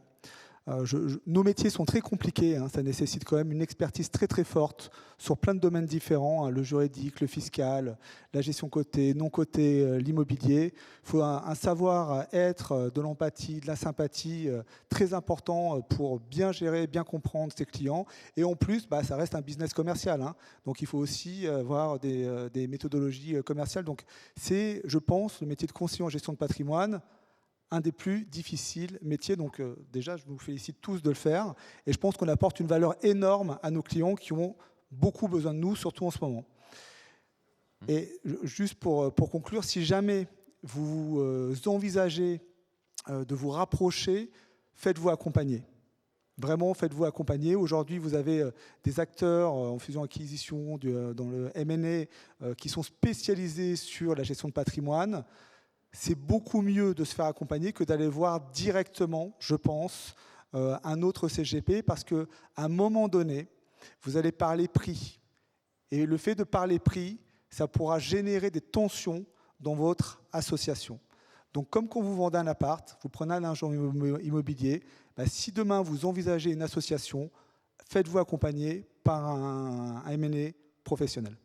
Nos métiers sont très compliqués, hein, ça nécessite quand même une expertise très très forte sur plein de domaines différents, hein, le juridique, le fiscal, la gestion cotée, non cotée, l'immobilier. Il faut un savoir-être, de l'empathie, de la sympathie très important pour bien gérer, bien comprendre ses clients. Et en plus, ça reste un business commercial, hein, donc il faut aussi avoir des méthodologies commerciales. Donc c'est, je pense, le métier de conseiller en gestion de patrimoine, un des plus difficiles métiers. Donc déjà, je vous félicite tous de le faire. Et je pense qu'on apporte une valeur énorme à nos clients qui ont beaucoup besoin de nous, surtout en ce moment. Et juste pour conclure, si jamais vous envisagez de vous rapprocher, faites-vous accompagner. Vraiment, faites-vous accompagner. Aujourd'hui, vous avez des acteurs en fusion-acquisition dans le M&A qui sont spécialisés sur la gestion de patrimoine. C'est beaucoup mieux de se faire accompagner que d'aller voir directement, je pense, un autre CGP, parce qu'à un moment donné, vous allez parler prix. Et le fait de parler prix, ça pourra générer des tensions dans votre association. Donc, comme quand vous vendez un appart, vous prenez un agent immobilier, si demain vous envisagez une association, faites-vous accompagner par un M&A professionnel.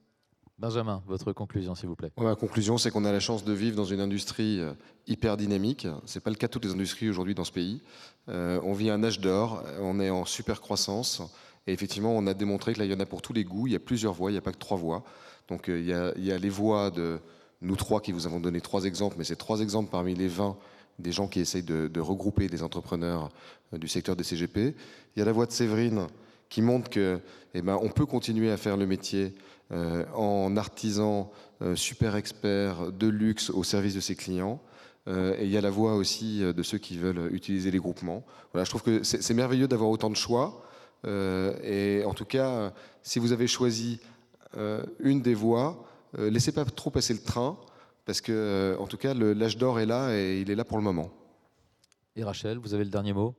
Benjamin, votre conclusion, s'il vous plaît. Ma conclusion, c'est qu'on a la chance de vivre dans une industrie hyper dynamique. Ce n'est pas le cas de toutes les industries aujourd'hui dans ce pays. On vit un âge d'or, on est en super croissance. Et effectivement, on a démontré que là, il y en a pour tous les goûts. Il y a plusieurs voies, il n'y a pas que 3 voies. Donc il y a les voies de nous 3 qui vous avons donné 3 exemples, mais c'est 3 exemples parmi les 20 des gens qui essayent de regrouper des entrepreneurs du secteur des CGP. Il y a la voie de Séverine qui montre que, on peut continuer à faire le métier en artisan super expert de luxe au service de ses clients. Et il y a la voie aussi de ceux qui veulent utiliser les groupements. Voilà, je trouve que c'est merveilleux d'avoir autant de choix. Et en tout cas, si vous avez choisi une des voies, laissez pas trop passer le train, parce que en tout cas, l'âge d'or est là et il est là pour le moment. Et Rachel, vous avez le dernier mot?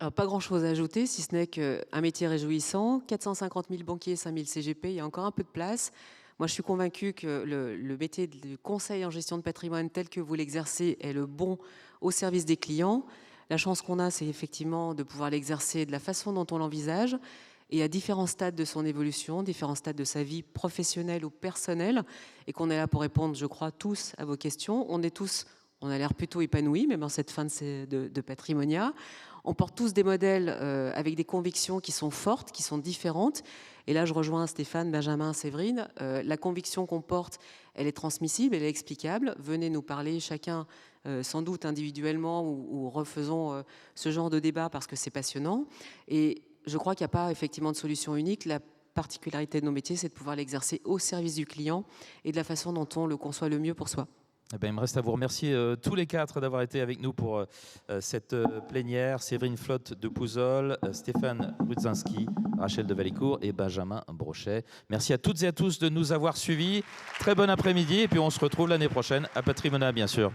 Alors, pas grand-chose à ajouter, si ce n'est qu'un métier réjouissant, 450 000 banquiers, 5 000 CGP, il y a encore un peu de place. Moi, je suis convaincue que le métier de conseil en gestion de patrimoine tel que vous l'exercez est le bon au service des clients. La chance qu'on a, c'est effectivement de pouvoir l'exercer de la façon dont on l'envisage et à différents stades de son évolution, différents stades de sa vie professionnelle ou personnelle, et qu'on est là pour répondre, je crois, tous à vos questions. On est tous On a l'air plutôt épanoui, même en cette fin de Patrimonia. On porte tous des modèles avec des convictions qui sont fortes, qui sont différentes. Et là, je rejoins Stéphane, Benjamin, Séverine. La conviction qu'on porte, elle est transmissible, elle est explicable. Venez nous parler chacun, sans doute individuellement, ou refaisons ce genre de débat parce que c'est passionnant. Et je crois qu'il n'y a pas effectivement de solution unique. La particularité de nos métiers, c'est de pouvoir l'exercer au service du client et de la façon dont on le conçoit le mieux pour soi. Eh bien, il me reste à vous remercier tous les quatre d'avoir été avec nous pour cette plénière. Séverine Flotte de Pouzol, Stéphane Rudzinski, Rachel de Valicourt et Benjamin Brochet. Merci à toutes et à tous de nous avoir suivis. Très bon après-midi et puis on se retrouve l'année prochaine à Patrimonia, bien sûr.